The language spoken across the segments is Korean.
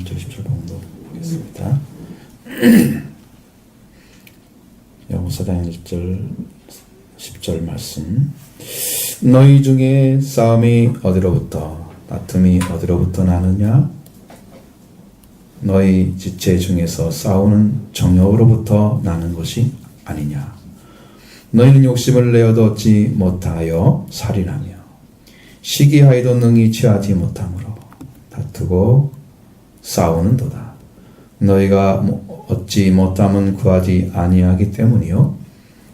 1절 10절 공부하겠습니다. 야고보서 4장 1절 10절 말씀. 너희 중에 싸움이 어디로부터 다툼이 어디로부터 나느냐? 너희 지체 중에서 싸우는 정욕으로부터 나는 것이 아니냐? 너희는 욕심을 내어도 얻지 못하여 살인하며 시기하여도 능히 취하지 못함으로 다투고 싸우는도다. 너희가 얻지 못함은 구하지 아니하기 때문이요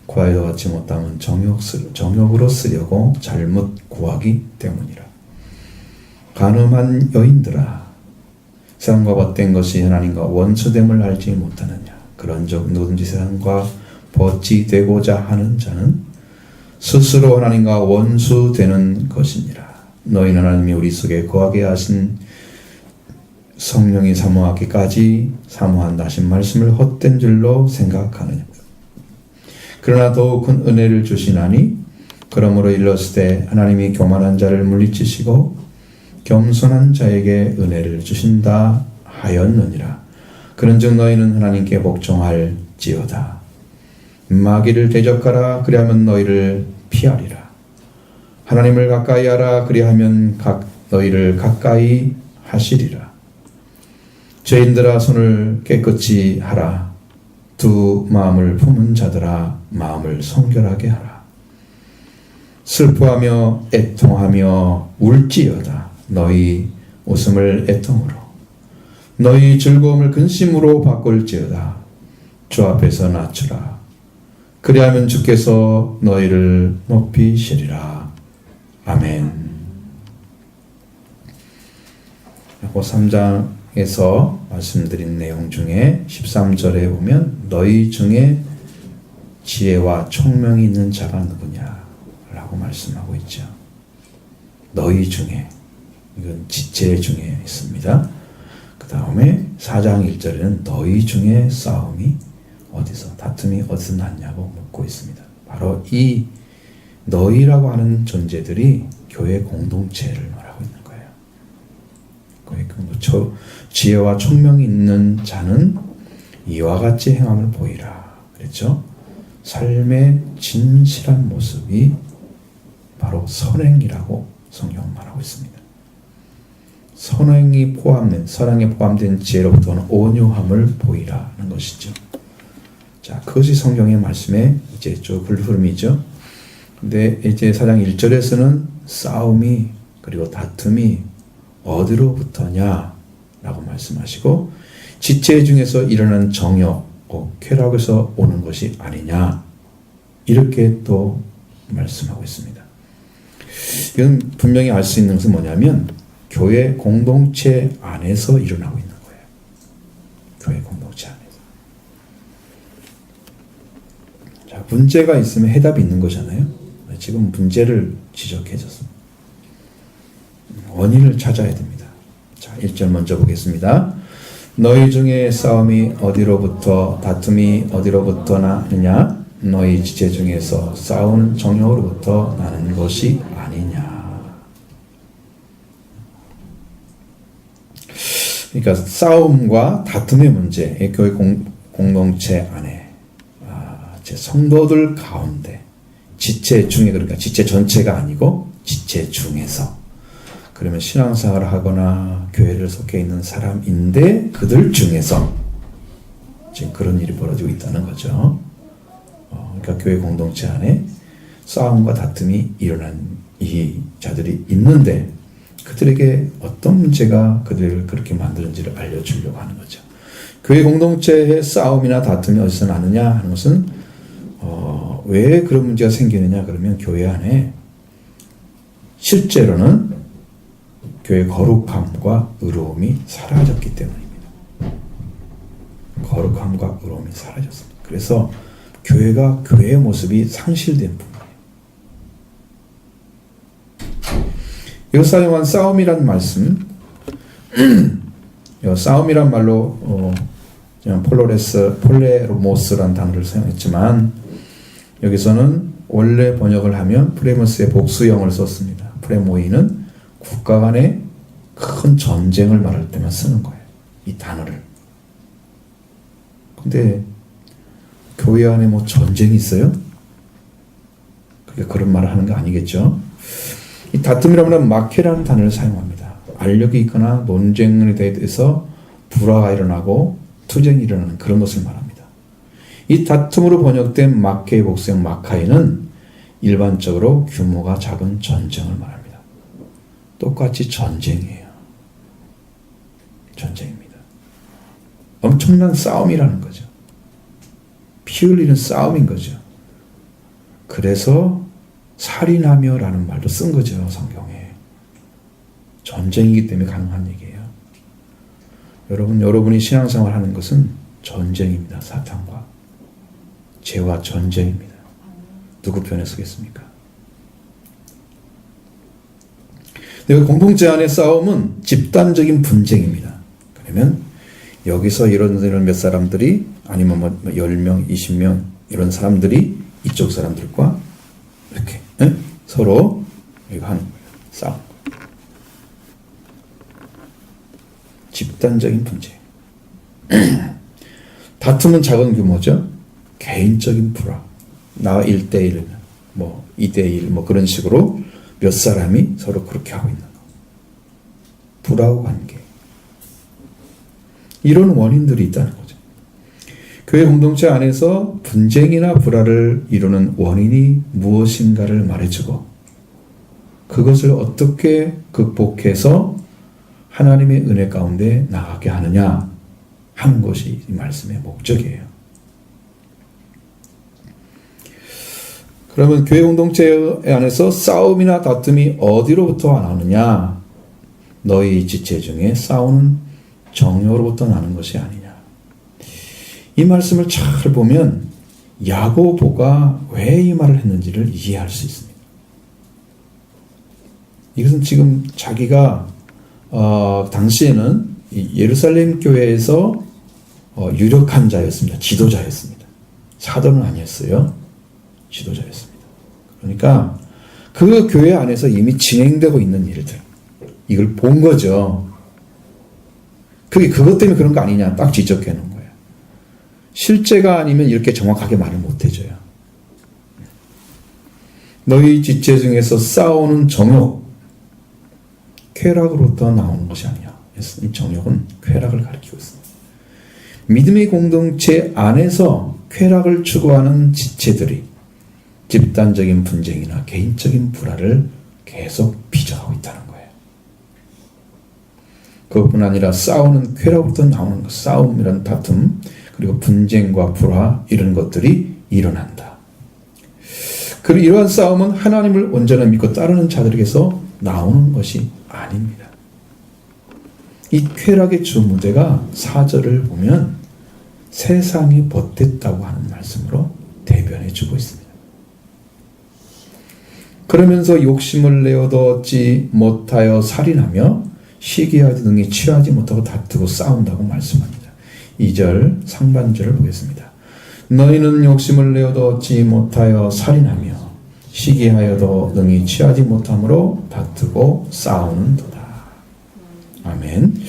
구하여도 얻지 못함은 정욕으로 쓰려고 잘못 구하기 때문이라. 간음한 여인들아, 세상과 벗된 것이 하나님과 원수됨을 알지 못하느냐? 그런즉 누구든지 세상과 벗지 되고자 하는 자는 스스로 하나님과 원수되는 것이니라. 너희는 하나님이 우리 속에 거하게 하신 성령이 사모하기까지 사모한다 하신 말씀을 헛된 줄로 생각하느냐? 그러나 더욱 큰 은혜를 주시나니 그러므로 일렀을 때 하나님이 교만한 자를 물리치시고 겸손한 자에게 은혜를 주신다 하였느니라. 그런즉 너희는 하나님께 복종할지어다. 마귀를 대적하라, 그리하면 너희를 피하리라. 하나님을 가까이 하라, 그리하면 너희를 가까이 하시리라. 죄인들아, 손을 깨끗이 하라. 두 마음을 품은 자들아, 마음을 성결하게 하라. 슬퍼하며 애통하며 울지어다. 너희 웃음을 애통으로, 너희 즐거움을 근심으로 바꿀지어다. 주 앞에서 낮추라. 그리하면 주께서 너희를 높이시리라. 아멘. 야고보 3장에서 말씀드린 내용 중에 13절에 보면 너희 중에 지혜와 총명이 있는 자가 누구냐 라고 말씀하고 있죠. 너희 중에, 이건 지체 중에 있습니다. 그 다음에 4장 1절에는 너희 중에 싸움이 어디서, 다툼이 어디서 났냐고 묻고 있습니다. 바로 이 너희라고 하는 존재들이 교회 공동체를 말하고 있는 거예요. 교회 공동체, 지혜와 총명이 있는 자는 이와 같이 행함을 보이라 그랬죠. 삶의 진실한 모습이 바로 선행이라고 성경은 말하고 있습니다. 선행이 포함된, 선행에 포함된 지혜로부터는 온유함을 보이라는 것이죠. 자, 그것이 성경의 말씀의 이제 쭉 흐름이죠. 근데 이제 4장 1절에서는 싸움이 그리고 다툼이 어디로부터냐 라고 말씀하시고, 지체 중에서 일어나는 정욕, 쾌락에서 오는 것이 아니냐 이렇게 또 말씀하고 있습니다. 이건 분명히 알 수 있는 것은 뭐냐면 교회 공동체 안에서 일어나고 있는 거예요. 교회 공동체 안에서. 자, 문제가 있으면 해답이 있는 거잖아요. 지금 문제를 지적해 줬습니다. 원인을 찾아야 됩니다. 자, 1절 먼저 보겠습니다. 너희 중에 싸움이 어디로부터, 다툼이 어디로부터 나느냐? 너희 지체 중에서 싸우는 정욕으로부터 나는 것이 아니냐. 그러니까 싸움과 다툼의 문제, 교회 공동체 안에, 제 성도들 가운데, 지체 중에, 그러니까 지체 전체가 아니고 지체 중에서, 그러면 신앙생활을 하거나 교회를 속해 있는 사람인데 그들 중에서 지금 그런 일이 벌어지고 있다는 거죠. 그러니까 교회 공동체 안에 싸움과 다툼이 일어난 이 자들이 있는데 그들에게 어떤 문제가 그들을 그렇게 만드는지를 알려주려고 하는 거죠. 교회 공동체의 싸움이나 다툼이 어디서 나느냐 하는 것은 왜 그런 문제가 생기느냐 그러면 교회 안에 실제로는 교회의 거룩함과 의로움이 사라졌기 때문입니다. 거룩함과 의로움이 사라졌습니다. 그래서 교회가 교회의 모습이 상실된 부분이에요. 이것 사용한 싸움이란 말씀, 싸움이란 말로 폴레로모스란 단어를 사용했지만 여기서는 원래 번역을 하면 프레모스의 복수형을 썼습니다. 프레모이는 국가 간의 큰 전쟁을 말할 때만 쓰는 거예요. 이 단어를. 근데 교회 안에 뭐 전쟁이 있어요? 그러니까 그런 말을 하는 거 아니겠죠? 이 다툼이라면 마케라는 단어를 사용합니다. 알력이 있거나 논쟁에 대해서 불화가 일어나고 투쟁이 일어나는 그런 것을 말합니다. 이 다툼으로 번역된 마케의 복수형 마카이는 일반적으로 규모가 작은 전쟁을 말합니다. 똑같이 전쟁이에요. 전쟁입니다. 엄청난 싸움이라는 거죠. 피 흘리는 싸움인 거죠. 그래서 살인하며 라는 말도 쓴 거죠. 성경에. 전쟁이기 때문에 가능한 얘기예요. 여러분이 신앙생활 하는 것은 전쟁입니다. 사탄과. 죄와 전쟁입니다. 누구 편에 서겠습니까? 여기 공동체 안의 싸움은 집단적인 분쟁입니다. 그러면 여기서 이런 몇 사람들이 아니면 뭐 10명, 20명 이런 사람들이 이쪽 사람들과 이렇게 서로 이거 하는 거예요. 싸움. 집단적인 분쟁. 다툼은 작은 규모죠. 개인적인 불화. 나와 1대1, 뭐 2대1 뭐 그런 식으로 몇 사람이 서로 그렇게 하고 있는 거. 불화와 관계. 이런 원인들이 있다는 거죠. 교회 공동체 안에서 분쟁이나 불화를 이루는 원인이 무엇인가를 말해주고 그것을 어떻게 극복해서 하나님의 은혜 가운데 나가게 하느냐 하는 것이 이 말씀의 목적이에요. 그러면 교회 공동체 안에서 싸움이나 다툼이 어디로부터 나오느냐? 너희 지체 중에 싸우는 정욕으로부터 나는 것이 아니냐. 이 말씀을 잘 보면 야고보가 왜 이 말을 했는지를 이해할 수 있습니다. 이것은 지금 자기가 당시에는 예루살렘 교회에서 유력한 자였습니다. 지도자였습니다. 사도는 아니었어요. 지도자였습니다. 그러니까 그 교회 안에서 이미 진행되고 있는 일들, 이걸 본 거죠. 그게 그것 때문에 그런 거 아니냐 딱 지적해 놓은 거예요. 실제가 아니면 이렇게 정확하게 말을 못 해줘요. 너희 지체 중에서 싸우는 정욕, 쾌락으로부터 나오는 것이 아니야. 이 정욕은 쾌락을 가리키고 있습니다. 믿음의 공동체 안에서 쾌락을 추구하는 지체들이 집단적인 분쟁이나 개인적인 불화를 계속 빚어가고 있다는 거예요. 그것뿐 아니라 싸우는 쾌락부터 나오는 것, 싸움이란 다툼, 그리고 분쟁과 불화 이런 것들이 일어난다. 그리고 이러한 싸움은 하나님을 온전히 믿고 따르는 자들에게서 나오는 것이 아닙니다. 이 쾌락의 주무대가 4절을 보면 세상이 벗됐다고 하는 말씀으로 대변해 주고 있습니다. 그러면서 욕심을 내어도 얻지 못하여 살인하며 시기하여 등이 취하지 못하고 다투고 싸운다고 말씀합니다. 2절 상반절을 보겠습니다. 너희는 욕심을 내어도 얻지 못하여 살인하며 시기하여도 능히 취하지 못함으로 다투고 싸우는도다. 아멘.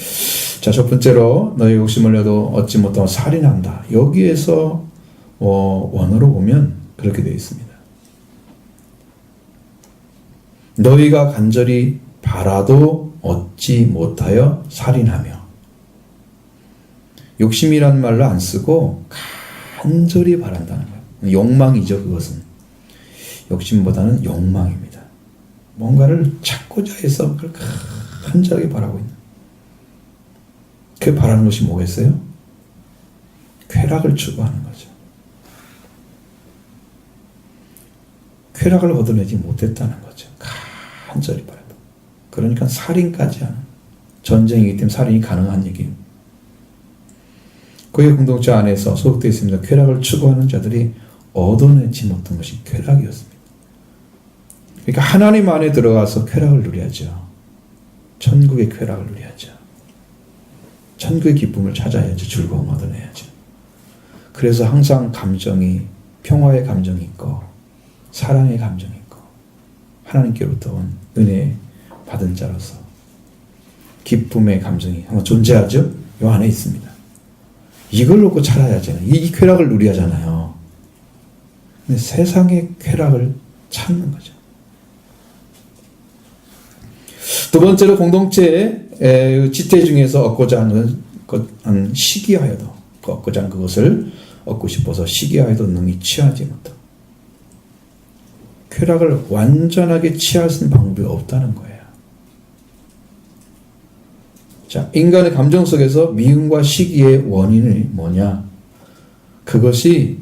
자, 첫 번째로 너희 욕심을 내어도 얻지 못하고 살인한다. 여기에서 원어로 보면 그렇게 되어 있습니다. 너희가 간절히 바라도 얻지 못하여 살인하며. 욕심이란 말로 안 쓰고 간절히 바란다는 거예요. 욕망이죠, 그것은. 욕심보다는 욕망입니다. 뭔가를 찾고자 해서 그걸 간절하게 바라고 있는. 그 바라는 것이 뭐겠어요? 쾌락을 추구하는 거죠. 쾌락을 얻어내지 못했다는 거죠. 간절히 바라다. 그러니까 살인까지 하는 전쟁이기 때문에 살인이 가능한 얘기예요. 그의 공동체 안에서 소속되어 있습니다. 쾌락을 추구하는 자들이 얻어내지 못한 것이 쾌락이었습니다. 그러니까 하나님 안에 들어가서 쾌락을 누려야죠. 천국의 쾌락을 누려야죠. 천국의 기쁨을 찾아야죠. 즐거움 얻어내야죠. 그래서 항상 감정이 평화의 감정이 있고 사랑의 감정이 있고 하나님께로부터 온 은혜 받은 자로서 기쁨의 감정이 한번 존재하죠. 요 안에 있습니다. 이걸 놓고 살아야잖아요. 이 쾌락을 누려야잖아요. 근데 세상의 쾌락을 찾는 거죠. 두 번째로 공동체의 지태 중에서 얻고자 하는 시기하여도 얻고자 하는 그것을 얻고 싶어서 시기하여도 능히 취하지 못하고 쾌락을 완전하게 취할 수 있는 방법이 없다는 거예요. 자, 인간의 감정 속에서 미움과 시기의 원인이 뭐냐? 그것이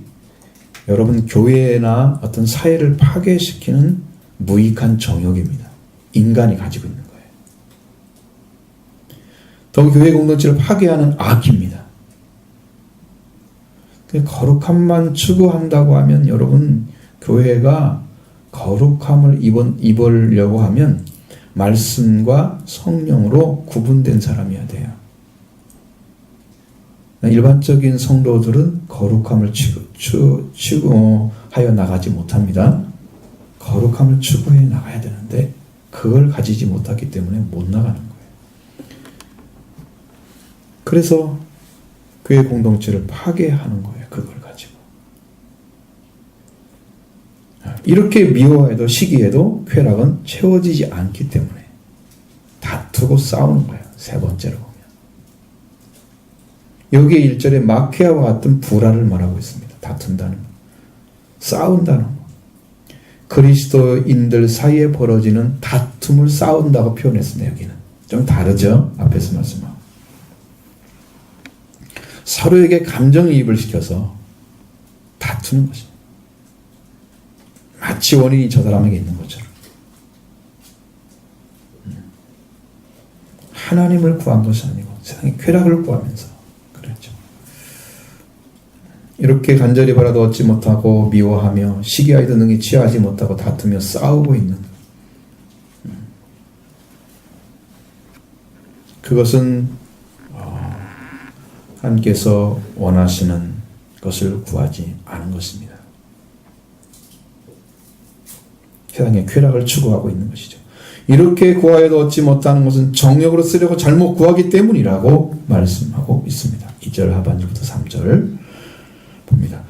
여러분 교회나 어떤 사회를 파괴시키는 무익한 정욕입니다. 인간이 가지고 있는 거예요. 더 교회 공동체를 파괴하는 악입니다. 거룩함만 추구한다고 하면 여러분 교회가 거룩함을 입으려고 하면 말씀과 성령으로 구분된 사람이어야 돼요. 일반적인 성도들은 거룩함을 추구하여 나가지 못합니다. 거룩함을 추구해 나가야 되는데 그걸 가지지 못하기 때문에 못 나가는 거예요. 그래서 교회 공동체를 파괴하는 거예요. 그걸 가지고. 이렇게 미워해도 시기에도 쾌락은 채워지지 않기 때문에 다투고 싸우는 거예요. 세 번째로 보면. 여기에 1절에 마케아와 같은 불화를 말하고 있습니다. 다툰다는 거. 싸운다는 거. 그리스도인들 사이에 벌어지는 다툼을 싸운다고 표현했습니다. 여기는. 좀 다르죠? 앞에서 말씀하고. 서로에게 감정이입을 시켜서 다투는 것입니다. 마치 원인이 저 사람에게 있는 것처럼. 하나님을 구한 것이 아니고 세상의 쾌락을 구하면서 그랬죠. 이렇게 간절히 바라도 얻지 못하고 미워하며 시기하여도 능히 취하지 못하고 다투며 싸우고 있는 그것은 하나님께서 원하시는 것을 구하지 않은 것입니다. 세상의 쾌락을 추구하고 있는 것이죠. 이렇게 구하여도 얻지 못하는 것은 정욕으로 쓰려고 잘못 구하기 때문이라고 말씀하고 있습니다. 2절 하반절부터 3절 봅니다.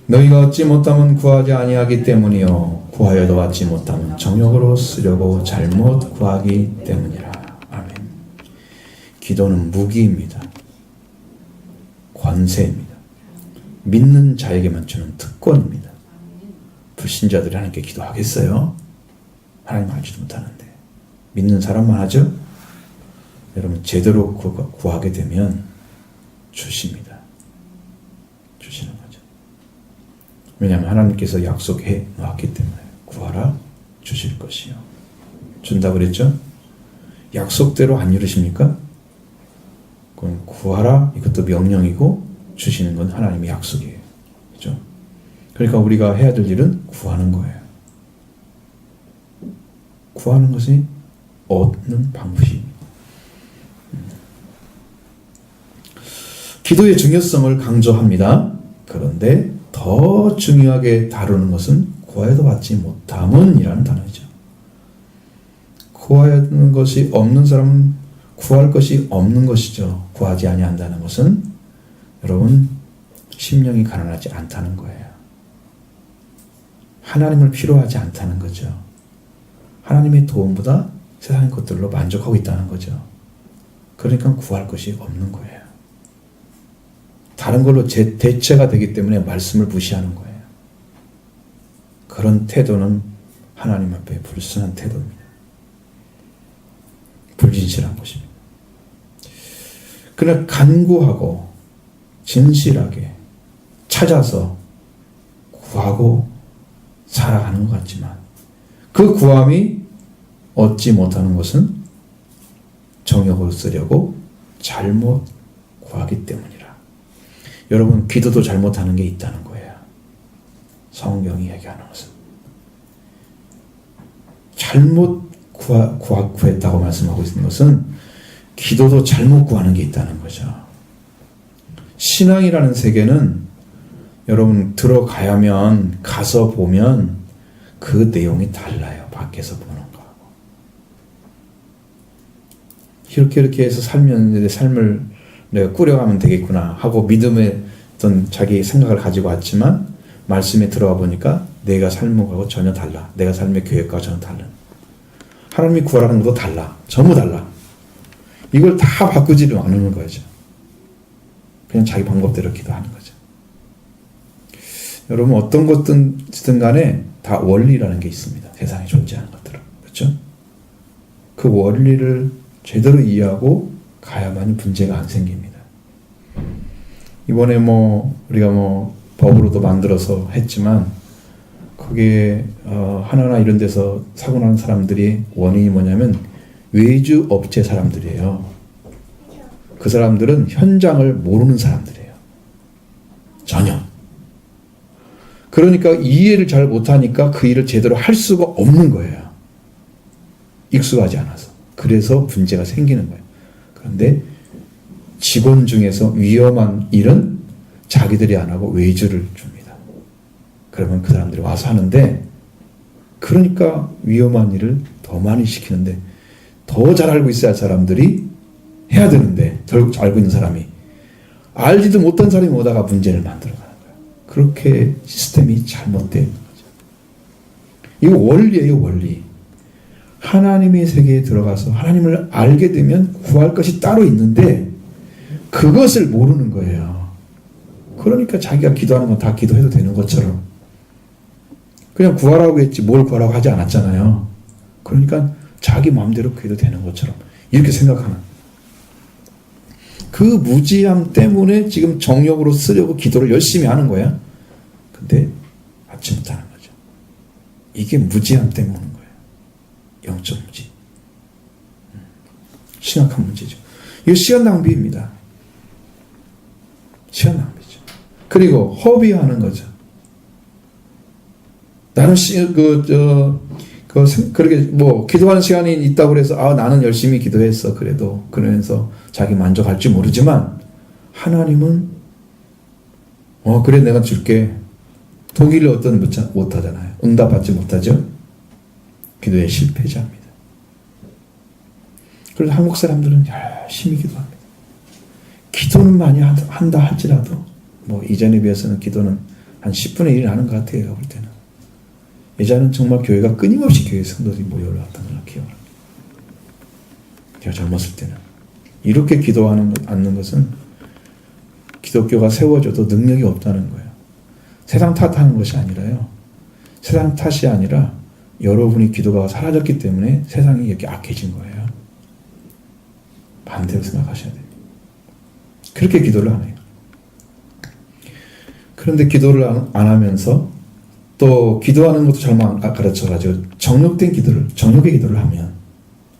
너희가 얻지 못하면 구하지 아니하기 때문이요 구하여도 받지 못하면 정욕으로 쓰려고 잘못 구하기 때문이라. 아멘. 기도는 무기입니다. 권세입니다. 믿는 자에게만 주는 특권입니다. 불신자들이 하나님께 기도하겠어요? 하나님 알지도 못하는데 믿는 사람만 하죠? 여러분 제대로 구하게 되면 주십니다. 주시는 거죠. 왜냐하면 하나님께서 약속해 놓았기 때문에 구하라 주실 것이요. 준다고 그랬죠? 약속대로 안 이루십니까? 그럼 구하라 이것도 명령이고 주시는 건 하나님의 약속이에요. 그렇죠? 그러니까 우리가 해야 될 일은 구하는 거예요. 구하는 것이 얻는 방법입니다. 기도의 중요성을 강조합니다. 그런데 더 중요하게 다루는 것은 구하여도 받지 못함은이라는 단어이죠. 구하는 것이 없는 사람은 구할 것이 없는 것이죠. 구하지 아니한다는 것은 여러분 심령이 가난하지 않다는 거예요. 하나님을 필요하지 않다는 거죠. 하나님의 도움보다 세상의 것들로 만족하고 있다는 거죠. 그러니까 구할 것이 없는 거예요. 다른 걸로 대체가 되기 때문에 말씀을 무시하는 거예요. 그런 태도는 하나님 앞에 불순한 태도입니다. 불진실한 것입니다. 그러나 간구하고 진실하게 찾아서 구하고 살아가는 것 같지만 그 구함이 얻지 못하는 것은 정욕으로 쓰려고 잘못 구하기 때문이라. 여러분 기도도 잘못하는 게 있다는 거예요. 성경이 얘기하는 것은 잘못 구했다고 말씀하고 있는 것은 기도도 잘못 구하는 게 있다는 거죠. 신앙이라는 세계는 여러분 들어가야면 가서 보면 그 내용이 달라요. 밖에서 보는 거하고. 이렇게 해서 살면 내 삶을 내가 꾸려가면 되겠구나 하고 믿음의 어떤 자기 생각을 가지고 왔지만 말씀에 들어와 보니까 내가 삶은 거하고 전혀 달라. 내가 삶의 계획과 전혀 달라. 하나님이 구하라는 것도 달라. 전부 달라. 이걸 다 바꾸지를 않는 거죠. 그냥 자기 방법대로 기도하는 거죠. 여러분 어떤 것든 간에 다 원리라는 게 있습니다. 세상에 존재하는 것들은. 그렇죠? 그 원리를 제대로 이해하고 가야만이 문제가 안 생깁니다. 이번에 우리가 법으로도 만들어서 했지만 거기에 하나나 이런 데서 사고 나는 사람들이 원인이 뭐냐면 외주 업체 사람들이에요. 그 사람들은 현장을 모르는 사람들이에요. 전혀. 그러니까 이해를 잘 못하니까 그 일을 제대로 할 수가 없는 거예요. 익숙하지 않아서. 그래서 문제가 생기는 거예요. 그런데 직원 중에서 위험한 일은 자기들이 안 하고 외주를 줍니다. 그러면 그 사람들이 와서 하는데 그러니까 위험한 일을 더 많이 시키는데 더 잘 알고 있어야 할 사람들이 해야 되는데 덜 알고 있는 사람이 알지도 못한 사람이 오다가 문제를 만들어가는 거예요. 그렇게 시스템이 잘못된 거죠. 이거 원리예요, 원리. 하나님의 세계에 들어가서 하나님을 알게 되면 구할 것이 따로 있는데 그것을 모르는 거예요. 그러니까 자기가 기도하는 건 다 기도해도 되는 것처럼 그냥 구하라고 했지 뭘 구하라고 하지 않았잖아요. 그러니까 자기 마음대로 구해도 되는 것처럼 이렇게 생각하는 그 무지함 때문에 지금 정욕으로 쓰려고 기도를 열심히 하는 거야. 근데 받지 못하는 거죠. 이게 무지함 때문에 오는 거예요. 영적 무지. 심각한 문제죠. 이거 시간 낭비입니다. 시간 낭비죠. 그리고 허비하는 거죠. 나는 그렇게 기도하는 시간이 있다고 그래서 나는 열심히 기도했어. 그래도 그러면서 자기 만족할지 모르지만 하나님은 그래 내가 줄게. 독일을 어떤 못 하잖아요. 응답받지 못하죠. 기도의 실패자입니다. 그래서 한국 사람들은 열심히 기도합니다. 기도는 많이 한다 할지라도 이전에 비해서는 기도는 한 10분의 1 하는 것 같아요. 제가 볼 때는. 예전에는 정말 교회가 끊임없이 교회 성도들이 모여 올라왔던 걸 기억합니다. 제가 젊었을 때는. 이렇게 기도하는 않는 것은 기독교가 세워져도 능력이 없다는 거예요. 세상 탓하는 것이 아니라요. 세상 탓이 아니라 여러분이 기도가 사라졌기 때문에 세상이 이렇게 악해진 거예요. 반대로 생각하셔야 돼요. 그렇게 기도를 안 해요. 그런데 기도를 안 하면서 또 기도하는 것도 잘못 가르쳐가지고 정욕의 기도를 하면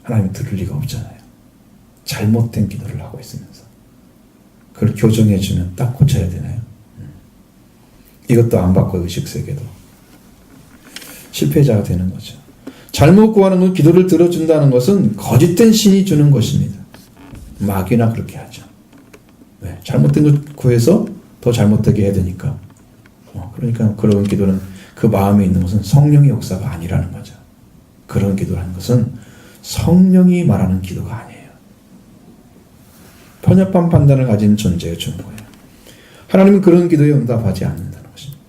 하나님이 들을 리가 없잖아요. 잘못된 기도를 하고 있으면서 그걸 교정해주면 딱 고쳐야 되나요? 이것도 안 받고 의식세계도 실패자가 되는 거죠. 잘못 구하는 건 기도를 들어준다는 것은 거짓된 신이 주는 것입니다. 마귀나 그렇게 하죠. 왜? 잘못된 것 구해서 더 잘못되게 해야 되니까. 그러니까 그런 기도는 그 마음에 있는 것은 성령의 역사가 아니라는 거죠. 그런 기도를 하는 것은 성령이 말하는 기도가 아니에요. 편협한 판단을 가진 존재의 중보예요. 하나님은 그런 기도에 응답하지 않는다는 것입니다.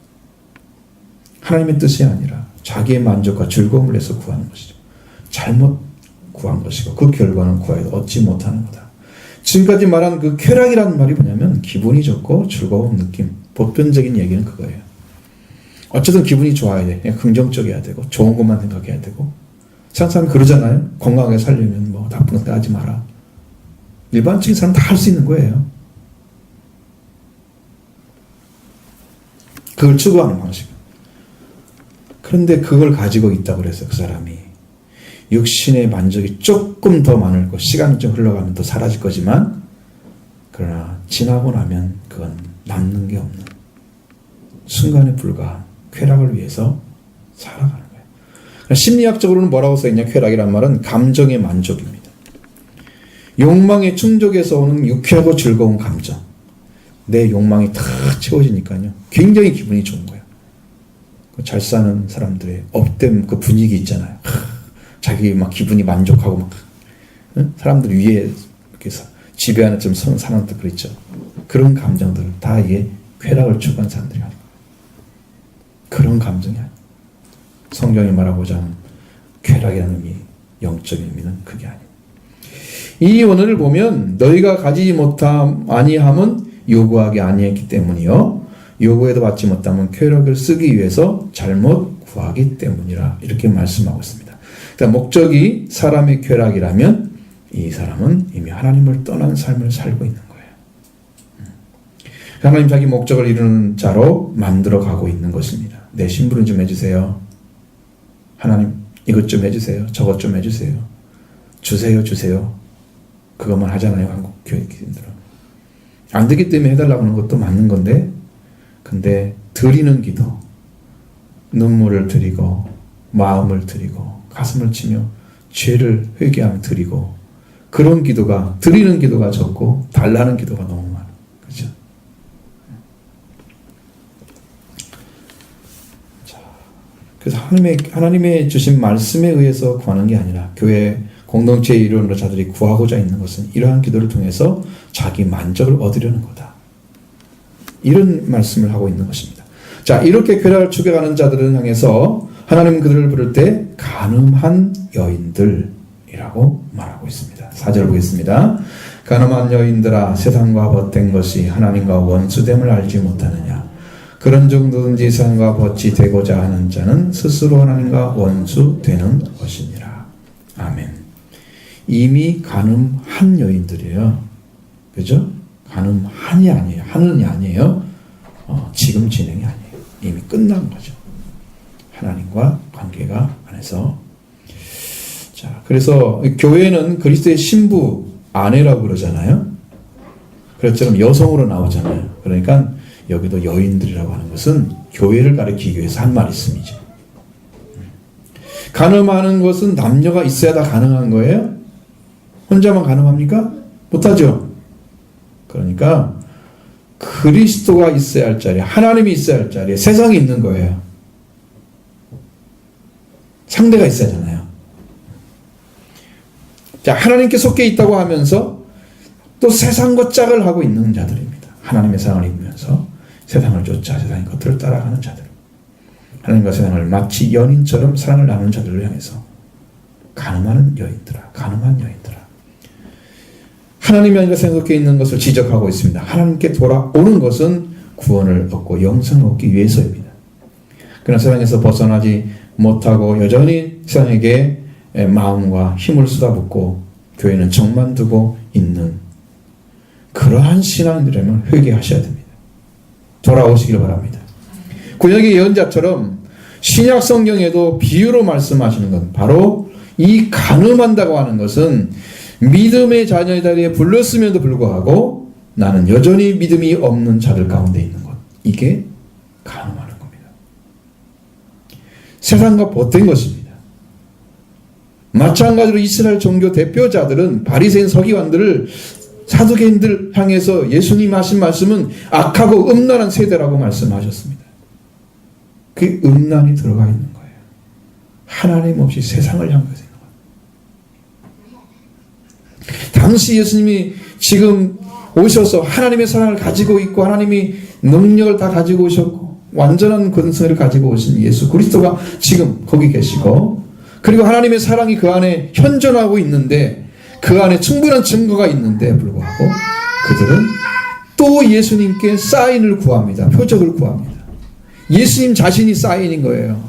하나님의 뜻이 아니라 자기의 만족과 즐거움을 내서 구하는 것이죠. 잘못 구한 것이고 그 결과는 구하여도 얻지 못하는 거다. 지금까지 말한 그 쾌락이라는 말이 뭐냐면 기분이 좋고 즐거운 느낌, 보편적인 얘기는 그거예요. 어쨌든 기분이 좋아야 돼. 그냥 긍정적이어야 되고 좋은 것만 생각해야 되고 세상 사람이 그러잖아요. 건강하게 살려면 나쁜 거 하지 마라. 일반적인 사람 다 할 수 있는 거예요. 그걸 추구하는 방식. 그런데 그걸 가지고 있다고 그래서 그 사람이 육신의 만족이 조금 더 많을 거 시간이 좀 흘러가면 더 사라질 거지만 그러나 지나고 나면 그건 남는 게 없는 순간에 불과한 쾌락을 위해서 살아가는 거예요. 심리학적으로는 뭐라고 써있냐? 쾌락이란 말은 감정의 만족입니다. 욕망의 충족에서 오는 유쾌하고 즐거운 감정. 내 욕망이 다 채워지니까요. 굉장히 기분이 좋은 거예요. 잘 사는 사람들의 업된 그 분위기 있잖아요. 자기 막 기분이 만족하고 막 사람들 위에 이렇게 지배하는 좀 사람들 그랬죠. 그런 감정들 다 이게 쾌락을 추구한 사람들이 아니고 그런 감정이 아니에요. 성경이 말하고자 하는 쾌락이라는 의미, 영적인 의미는 그게 아니에요. 이 원어를 보면 너희가 가지지 못함 아니함은 요구하기 아니했기 때문이요 요구해도 받지 못하면 쾌락을 쓰기 위해서 잘못 구하기 때문이라 이렇게 말씀하고 있습니다. 그러니까 목적이 사람의 쾌락이라면 이 사람은 이미 하나님을 떠난 삶을 살고 있는 거예요. 하나님 자기 목적을 이루는 자로 만들어 가고 있는 것입니다. 내 심부름 좀 해주세요. 하나님 이것 좀 해주세요. 저것 좀 해주세요. 주세요. 그것만 하잖아요. 한국 교육인들은. 안 되기 때문에 해달라고 하는 것도 맞는 건데 근데 드리는 기도 눈물을 드리고 마음을 드리고 가슴을 치며 죄를 회개하며 드리고 그런 기도가 드리는 기도가 적고 달라는 기도가 너무 많아. 그렇죠? 자, 그래서 하나님의 주신 말씀에 의해서 구하는 게 아니라 교회 공동체의 이루는 자들이 구하고자 있는 것은 이러한 기도를 통해서 자기 만족을 얻으려는 거다. 이런 말씀을 하고 있는 것입니다. 자, 이렇게 쾌락을 추구하는 자들을 향해서 하나님은 그들을 부를 때 간음한 여인들이라고 말하고 있습니다. 4절 보겠습니다. 간음한 여인들아 세상과 벗된 것이 하나님과 원수됨을 알지 못하느냐. 그런즉 누구든지 세상과 벗이 되고자 하는 자는 스스로 하나님과 원수되는 것이니라. 아멘. 이미 간음한 여인들이에요. 그죠? 간음한이 아니에요. 하는이 아니에요. 지금 진행이 아니에요. 이미 끝난 거죠. 하나님과 관계가 안에서. 자, 그래서 교회는 그리스도의 신부 아내라고 그러잖아요. 그것처럼 여성으로 나오잖아요. 그러니까 여기도 여인들이라고 하는 것은 교회를 가리키기 위해서 한 말씀이죠. 간음하는 것은 남녀가 있어야 다 가능한 거예요? 혼자만 가능합니까? 못하죠. 그러니까 그리스도가 있어야 할 자리에 하나님이 있어야 할 자리에 세상이 있는 거예요. 상대가 있어야 하잖아요. 자, 하나님께 속해 있다고 하면서 또 세상과 짝을 하고 있는 자들입니다. 하나님의 사랑을 입으면서 세상을 쫓아 세상의 것들을 따라가는 자들. 하나님과 세상을 마치 연인처럼 사랑을 나누는 자들을 향해서 간음하는 여인들아, 간음한 여인들아. 하나님이 아니라 생각해 있는 것을 지적하고 있습니다. 하나님께 돌아오는 것은 구원을 얻고 영생을 얻기 위해서입니다. 그러나 세상에서 벗어나지 못하고 여전히 세상에게 마음과 힘을 쏟아붓고 교회는 정만 두고 있는 그러한 신앙들이라면 회개하셔야 됩니다. 돌아오시길 바랍니다. 구약의 예언자처럼 신약 성경에도 비유로 말씀하시는 건 바로 이 간음한다고 하는 것은 믿음의 자녀의 자리에 불렀음에도 불구하고 나는 여전히 믿음이 없는 자들 가운데 있는 것. 이게 간음하는 겁니다. 세상과 벗된 것입니다. 마찬가지로 이스라엘 종교 대표자들은 바리새인 서기관들을 사두개인들 향해서 예수님 하신 말씀은 악하고 음란한 세대라고 말씀하셨습니다. 그 음란이 들어가 있는 거예요. 하나님 없이 세상을 향해서 있는 거예요. 당시 예수님이 지금 오셔서 하나님의 사랑을 가지고 있고 하나님이 능력을 다 가지고 오셨고 완전한 권세를 가지고 오신 예수 그리스도가 지금 거기 계시고 그리고 하나님의 사랑이 그 안에 현존하고 있는데 그 안에 충분한 증거가 있는데 불구하고 그들은 또 예수님께 사인을 구합니다. 표적을 구합니다. 예수님 자신이 사인인 거예요.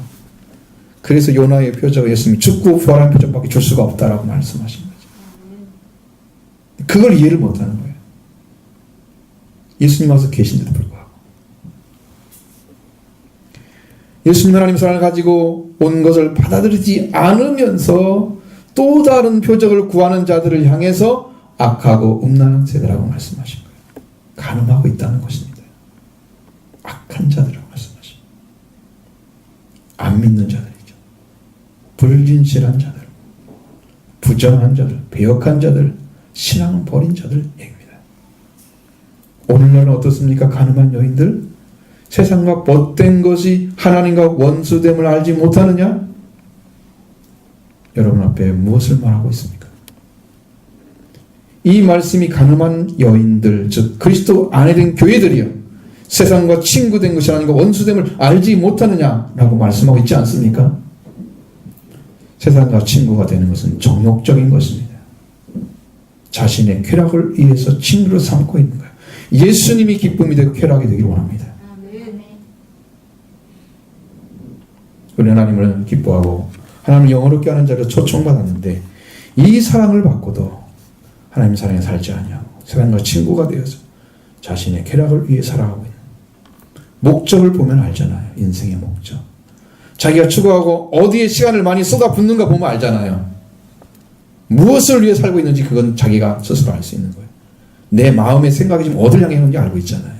그래서 요나의 표적 예수님이 죽고 부활한 표적밖에 줄 수가 없다라고 말씀하신 거죠. 그걸 이해를 못하는 거예요. 예수님 와서 계신데도 불구하고 예수님 하나님 사랑을 가지고 온 것을 받아들이지 않으면서 또 다른 표적을 구하는 자들을 향해서 악하고 음란한 세대라고 말씀하신 거예요. 간음하고 있다는 것입니다. 악한 자들이라고 말씀하십니다. 안 믿는 자들이죠. 불진실한 자들, 부정한 자들, 배역한 자들, 신앙을 버린 자들 얘기입니다. 오늘날은 어떻습니까? 간음한 여인들? 세상과 벗된 것이 하나님과 원수됨을 알지 못하느냐? 여러분 앞에 무엇을 말하고 있습니까? 이 말씀이 가늠한 여인들, 즉 그리스도 안에 된 교회들이요, 세상과 친구된 것이 아니고 원수됨을 알지 못하느냐라고 말씀하고 있지 않습니까? 세상과 친구가 되는 것은 정욕적인 것입니다. 자신의 쾌락을 위해서 친구로 삼고 있는 거예요. 예수님이 기쁨이 되고 쾌락이 되기를 원합니다. 우리 하나님을 기뻐하고 하나님을 영어롭게 하는 자를 초청받았는데 이 사랑을 받고도 하나님 사랑에 살지 아니하고 세상과 친구가 되어서 자신의 쾌락을 위해 살아가고 있는 목적을 보면 알잖아요. 인생의 목적. 자기가 추구하고 어디에 시간을 많이 쏟아붓는가 보면 알잖아요. 무엇을 위해 살고 있는지 그건 자기가 스스로 알 수 있는 거예요. 내 마음의 생각이 지금 어디를 향해 있는지 알고 있잖아요.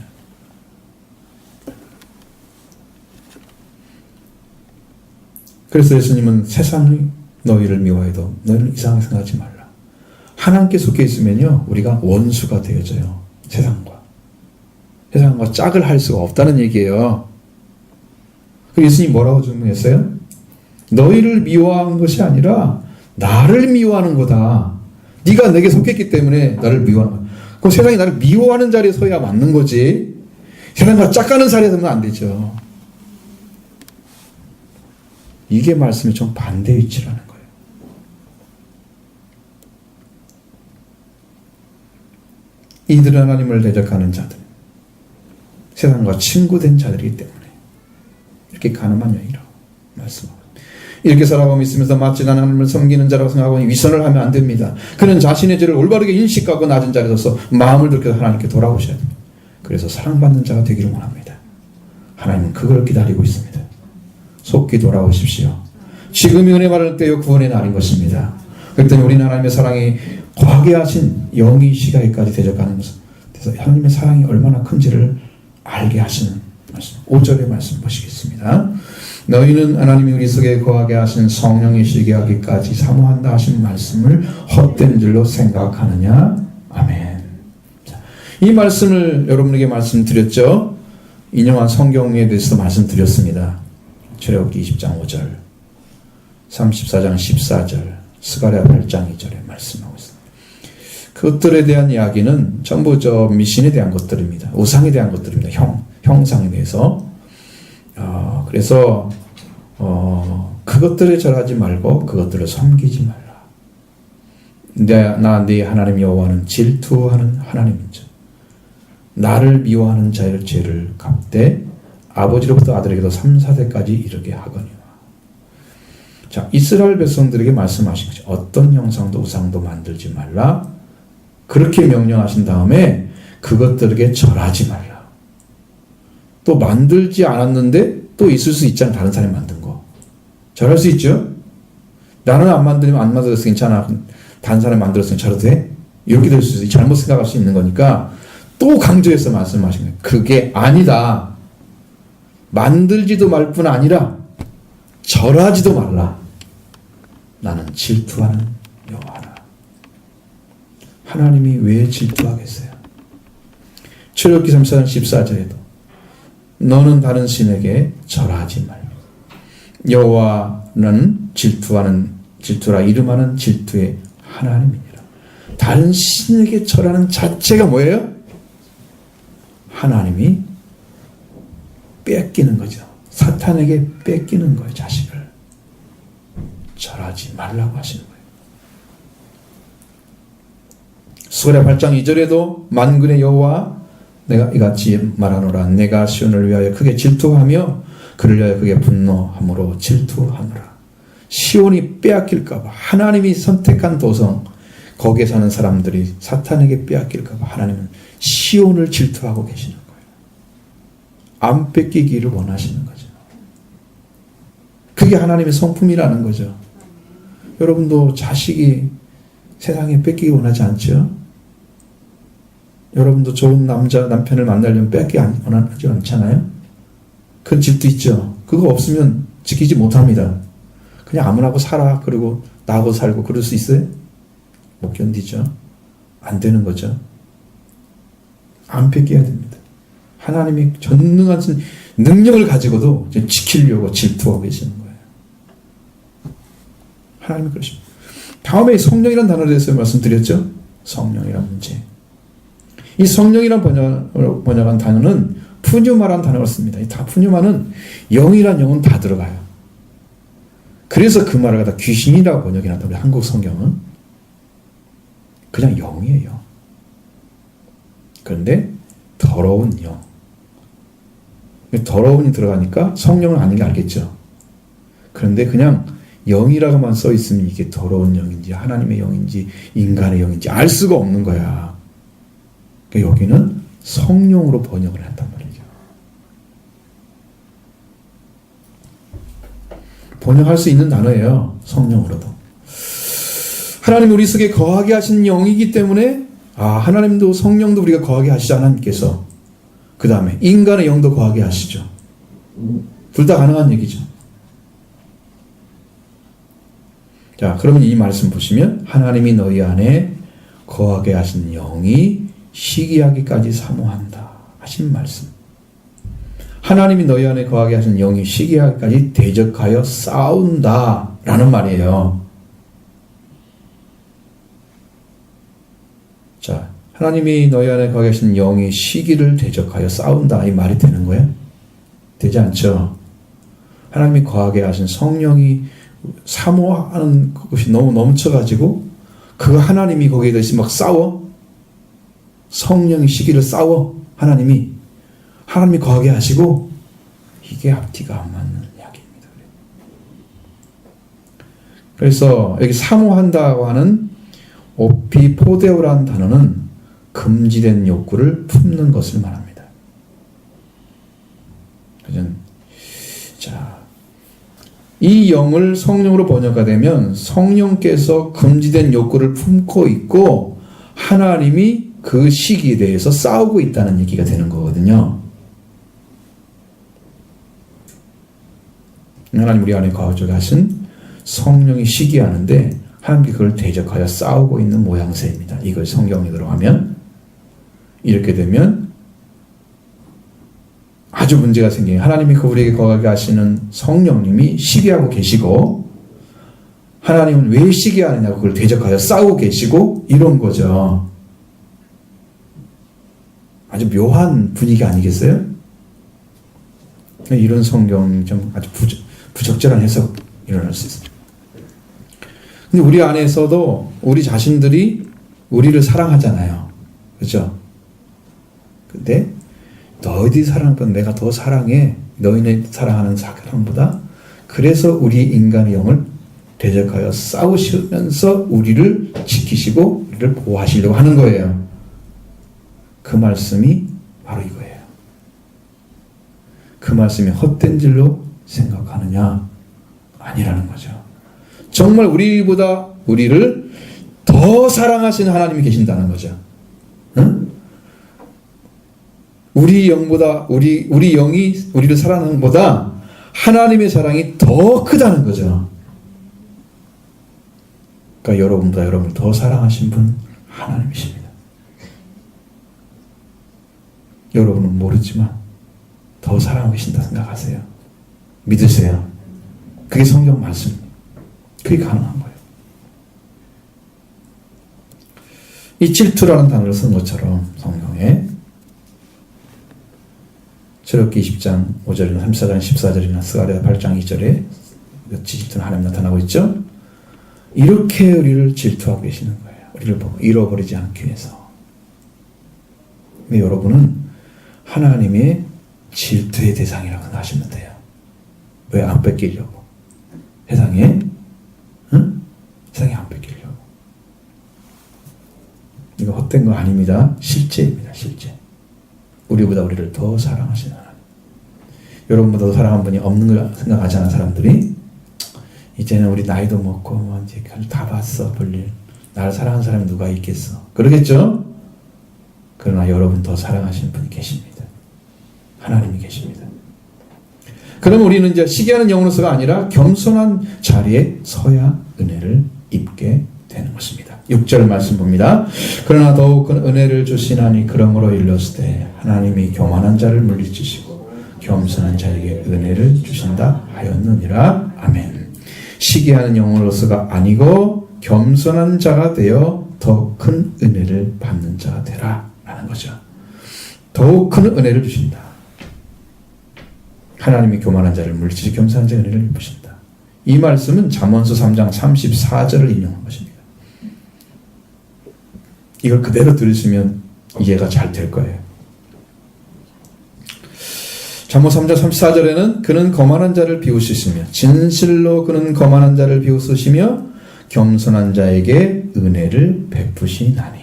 그래서 예수님은 세상이 너희를 미워해도 너희는 이상하게 생각하지 말라. 하나님께 속해 있으면요, 우리가 원수가 되어져요. 세상과 짝을 할 수가 없다는 얘기예요. 예수님 뭐라고 증명했어요? 너희를 미워하는 것이 아니라 나를 미워하는 거다. 네가 내게 속했기 때문에 나를 미워하는 거야. 그럼 세상이 나를 미워하는 자리에 서야 맞는 거지. 세상과 짝가는 자리에 서면 안 되죠. 이게 말씀이 좀 반대 위치라는 거예요. 이들은 하나님을 대적하는 자들, 세상과 친구된 자들이기 때문에 이렇게 가늠한 여인이라고 말씀하고, 이렇게 살아가고 있으면서 마치 나는 하나님을 섬기는 자라고 생각하고 위선을 하면 안 됩니다. 그는 자신의 죄를 올바르게 인식하고 낮은 자리에 서서 마음을 들켜서 하나님께 돌아오셔야 됩니다. 그래서 사랑받는 자가 되기를 원합니다. 하나님은 그걸 기다리고 있습니다. 속히 돌아오십시오. 지금이 은혜 받을 때요, 구원의 날인 것입니다. 그랬더니 우리는 하나님의 사랑이 과하게 하신 영이 시가에까지 대적하는 것은, 그래서 하나님의 사랑이 얼마나 큰지를 알게 하시는 말씀. 5절의 말씀 보시겠습니다. 너희는 하나님이 우리 속에 거하게 하신 성령이 시게 하기까지 사모한다 하신 말씀을 헛된 줄로 생각하느냐? 아멘. 자, 이 말씀을 여러분에게 말씀드렸죠. 인용한 성경에 대해서 말씀드렸습니다. 출애굽기 20장 5절, 34장 14절, 스가랴 8장 2절에 말씀하고 있습니다. 그것들에 대한 이야기는 전부 미신에 대한 것들입니다. 우상에 대한 것들입니다. 형상에 대해서. 그래서 그것들에 절하지 말고 그것들을 섬기지 말라. 네 하나님 여호와는 질투하는 하나님이죠. 나를 미워하는 자의 죄를 갚되 아버지로부터 아들에게도 3, 4대까지 이르게 하거니와. 자, 이스라엘 백성들에게 말씀하신 거죠. 어떤 형상도 우상도 만들지 말라. 그렇게 명령하신 다음에 그것들에게 절하지 말라. 또 만들지 않았는데 또 있을 수 있잖아. 다른 사람이 만든 거. 절할 수 있죠. 나는 안 만들면 안 만들어서 괜찮아. 다른 사람이 만들었으면 절해도 돼? 이렇게 될 수 있어요. 잘못 생각할 수 있는 거니까 또 강조해서 말씀하신 거예요. 그게 아니다. 만들지도 말 뿐 아니라 절하지도 말라. 나는 질투하는 여호와라. 하나님이 왜 질투하겠어요? 출애굽기 34장 14절에도 너는 다른 신에게 절하지 말라. 여호와는 질투라 이름하는 질투의 하나님이니라. 다른 신에게 절하는 자체가 뭐예요? 하나님이 뺏기는 거죠. 사탄에게 뺏기는 거예요. 자식을. 절하지 말라고 하시는 거예요. 스가랴 8장 2절에도 만군의 여호와 내가 이같이 말하노라. 내가 시온을 위하여 크게 질투하며 그를 위하여 크게 분노함으로 질투하노라. 시온이 빼앗길까봐, 하나님이 선택한 도성 거기에 사는 사람들이 사탄에게 빼앗길까봐 하나님은 시온을 질투하고 계시는 거예요. 안 뺏기기를 원하시는 거죠. 그게 하나님의 성품이라는 거죠. 여러분도 자식이 세상에 뺏기기 원하지 않죠? 여러분도 좋은 남편을 만나려면 뺏기 원하지 않잖아요? 그 집도 있죠. 그거 없으면 지키지 못합니다. 그냥 아무나고 살아. 그리고 나하고 살고 그럴 수 있어요? 못 견디죠. 안 되는 거죠. 안 뺏겨야 됩니다. 하나님이 전능한 능력을 가지고도 지키려고 질투하고 계시는 거예요. 하나님이 그러십니다. 다음에 성령이라는 단어에 대해서 말씀드렸죠. 성령이란 문제. 이 성령이란 번역한 단어는 푸뉴마란 단어를 씁니다. 다 푸뉴마는 영이란 영은 다 들어가요. 그래서 그 말을 갖다 귀신이라고 번역해 놨다. 우리 한국 성경은 그냥 영이에요. 그런데 더러운 영. 더러운이 들어가니까 성령은 아닌 게 알겠죠. 그런데 그냥 영이라고만 써 있으면 이게 더러운 영인지 하나님의 영인지 인간의 영인지 알 수가 없는 거야. 그러니까 여기는 성령으로 번역을 했단 말이죠. 번역할 수 있는 단어예요. 성령으로도. 하나님 우리 속에 거하게 하신 영이기 때문에 하나님도 성령도 우리가 거하게 하시죠. 하나님께서. 그 다음에 인간의 영도 거하게 하시죠. 둘 다 가능한 얘기죠. 자, 그러면 이 말씀 보시면 하나님이 너희 안에 거하게 하신 영이 시기하기까지 사모한다 하신 말씀. 하나님이 너희 안에 거하게 하신 영이 시기하기까지 대적하여 싸운다 라는 말이에요. 자, 하나님이 너희 안에 거하게 하신 영이 시기를 대적하여 싸운다 이 말이 되는 거예요? 되지 않죠. 하나님이 거하게 하신 성령이 사모하는 것이 너무 넘쳐가지고 그 하나님이 거기에 대해서 막 싸워. 성령이 시기를 싸워. 하나님이 거하게 하시고 이게 앞뒤가 안 맞는 이야기입니다. 그래서 여기 사모한다고 하는 오피포데오라는 단어는 금지된 욕구를 품는 것을 말합니다. 자, 이 영을 성령으로 번역가 되면 성령께서 금지된 욕구를 품고 있고 하나님이 그 시기에 대해서 싸우고 있다는 얘기가 되는 거거든요. 하나님 우리 안에 거하게 하신 성령이 시기하는데 하나님께 그걸 대적하여 싸우고 있는 모양새입니다. 이걸 성경에 들어가면 이렇게 되면 아주 문제가 생겨요. 하나님이 우리에게 거하게 하시는 성령님이 시기하고 계시고 하나님은 왜 시기하느냐고 그걸 대적하여 싸우고 계시고 이런 거죠. 아주 묘한 분위기 아니겠어요? 이런 성경 좀 아주 부적절한 해석 일어날 수 있습니다. 근데 우리 안에서도 우리 자신들이 우리를 사랑하잖아요. 그렇죠? 근데 너희들이 사랑하는 건 내가 더 사랑해. 너희네 사랑하는 사람보다. 그래서 우리 인간의 영을 대적하여 싸우시면서 우리를 지키시고 우리를 보호하시려고 하는 거예요. 그 말씀이 바로 이거예요. 그 말씀이 헛된 줄로 생각하느냐? 아니라는 거죠. 정말 우리보다 우리를 더 사랑하시는 하나님이 계신다는 거죠. 응? 우리 영보다 우리 영이 우리를 사랑하는 것보다 하나님의 사랑이 더 크다는 거죠. 그러니까 여러분보다 여러분을 더 사랑하신 분 하나님이십니다. 여러분은 모르지만 더 사랑하고 계신다 생각하세요. 믿으세요. 그게 성경 말씀. 그게 가능한 거예요. 이 질투라는 단어를 쓴 것처럼 성경에 출애굽기 20장 5절이나 34장 14절이나 스가랴 8장 2절에 질투는 하나님 나타나고 있죠. 이렇게 우리를 질투하고 계시는 거예요. 우리를 잃어버리지 않기 위해서. 근데 여러분은 하나님의 질투의 대상이라고 하시면 돼요. 왜 안 뺏기려고? 세상에 안 뺏기려고. 이거 헛된 거 아닙니다. 실제입니다. 실제. 우리보다 우리를 더 사랑하시는 하나님. 여러분보다 더 사랑한 분이 없는 걸 생각하지 않은 사람들이 이제는 우리 나이도 먹고 뭐 이제 다 봤어 볼일. 나를 사랑하는 사람이 누가 있겠어. 그러겠죠? 그러나 여러분 더 사랑하시는 분이 계십니다. 하나님이 계십니다. 그러면 우리는 이제 시기하는 영으로서가 아니라 겸손한 자리에 서야 은혜를 입게 되는 것입니다. 6절 말씀 봅니다. 그러나 더욱 큰 은혜를 주시나니 그러므로 일렀으되 하나님이 교만한 자를 물리치시고 겸손한 자에게 은혜를 주신다 하였느니라. 아멘. 시기하는 영으로서가 아니고 겸손한 자가 되어 더 큰 은혜를 받는 자가 되라 라는 거죠. 더욱 큰 은혜를 주신다. 하나님이 교만한 자를 물리치시 겸손한 자의 은혜를 입으신다. 이 말씀은 잠언서 3장 34절을 인용한 것입니다. 이걸 그대로 들으시면 이해가 잘 될 거예요. 잠언 3장 34절에는 그는 거만한 자를 비웃으시며 진실로 그는 거만한 자를 비웃으시며 겸손한 자에게 은혜를 베푸시나니.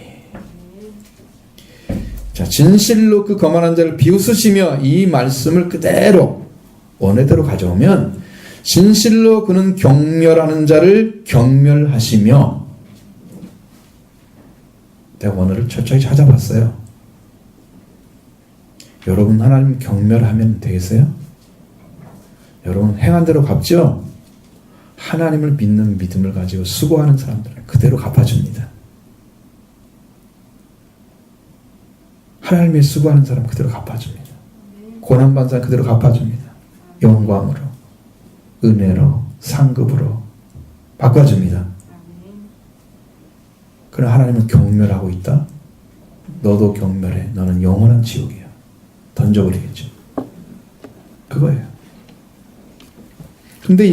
자, 진실로 그 거만한 자를 비웃으시며 이 말씀을 그대로 원래대로 가져오면 진실로 그는 경멸하는 자를 경멸하시며. 내가 원어를 철저히 찾아봤어요. 여러분 하나님 경멸하면 되겠어요? 여러분 행한 대로 갚죠? 하나님을 믿는 믿음을 가지고 수고하는 사람들은 그대로 갚아줍니다. 하나님의 수고하는 사람 그대로 갚아줍니다. 고난받는 사람 그대로 갚아줍니다. 영광으로, 은혜로, 상급으로 바꿔줍니다. 그러나 하나님은 경멸하고 있다? 너도 경멸해. 너는 영원한 지옥이야. 던져버리겠죠. 그거예요. 근데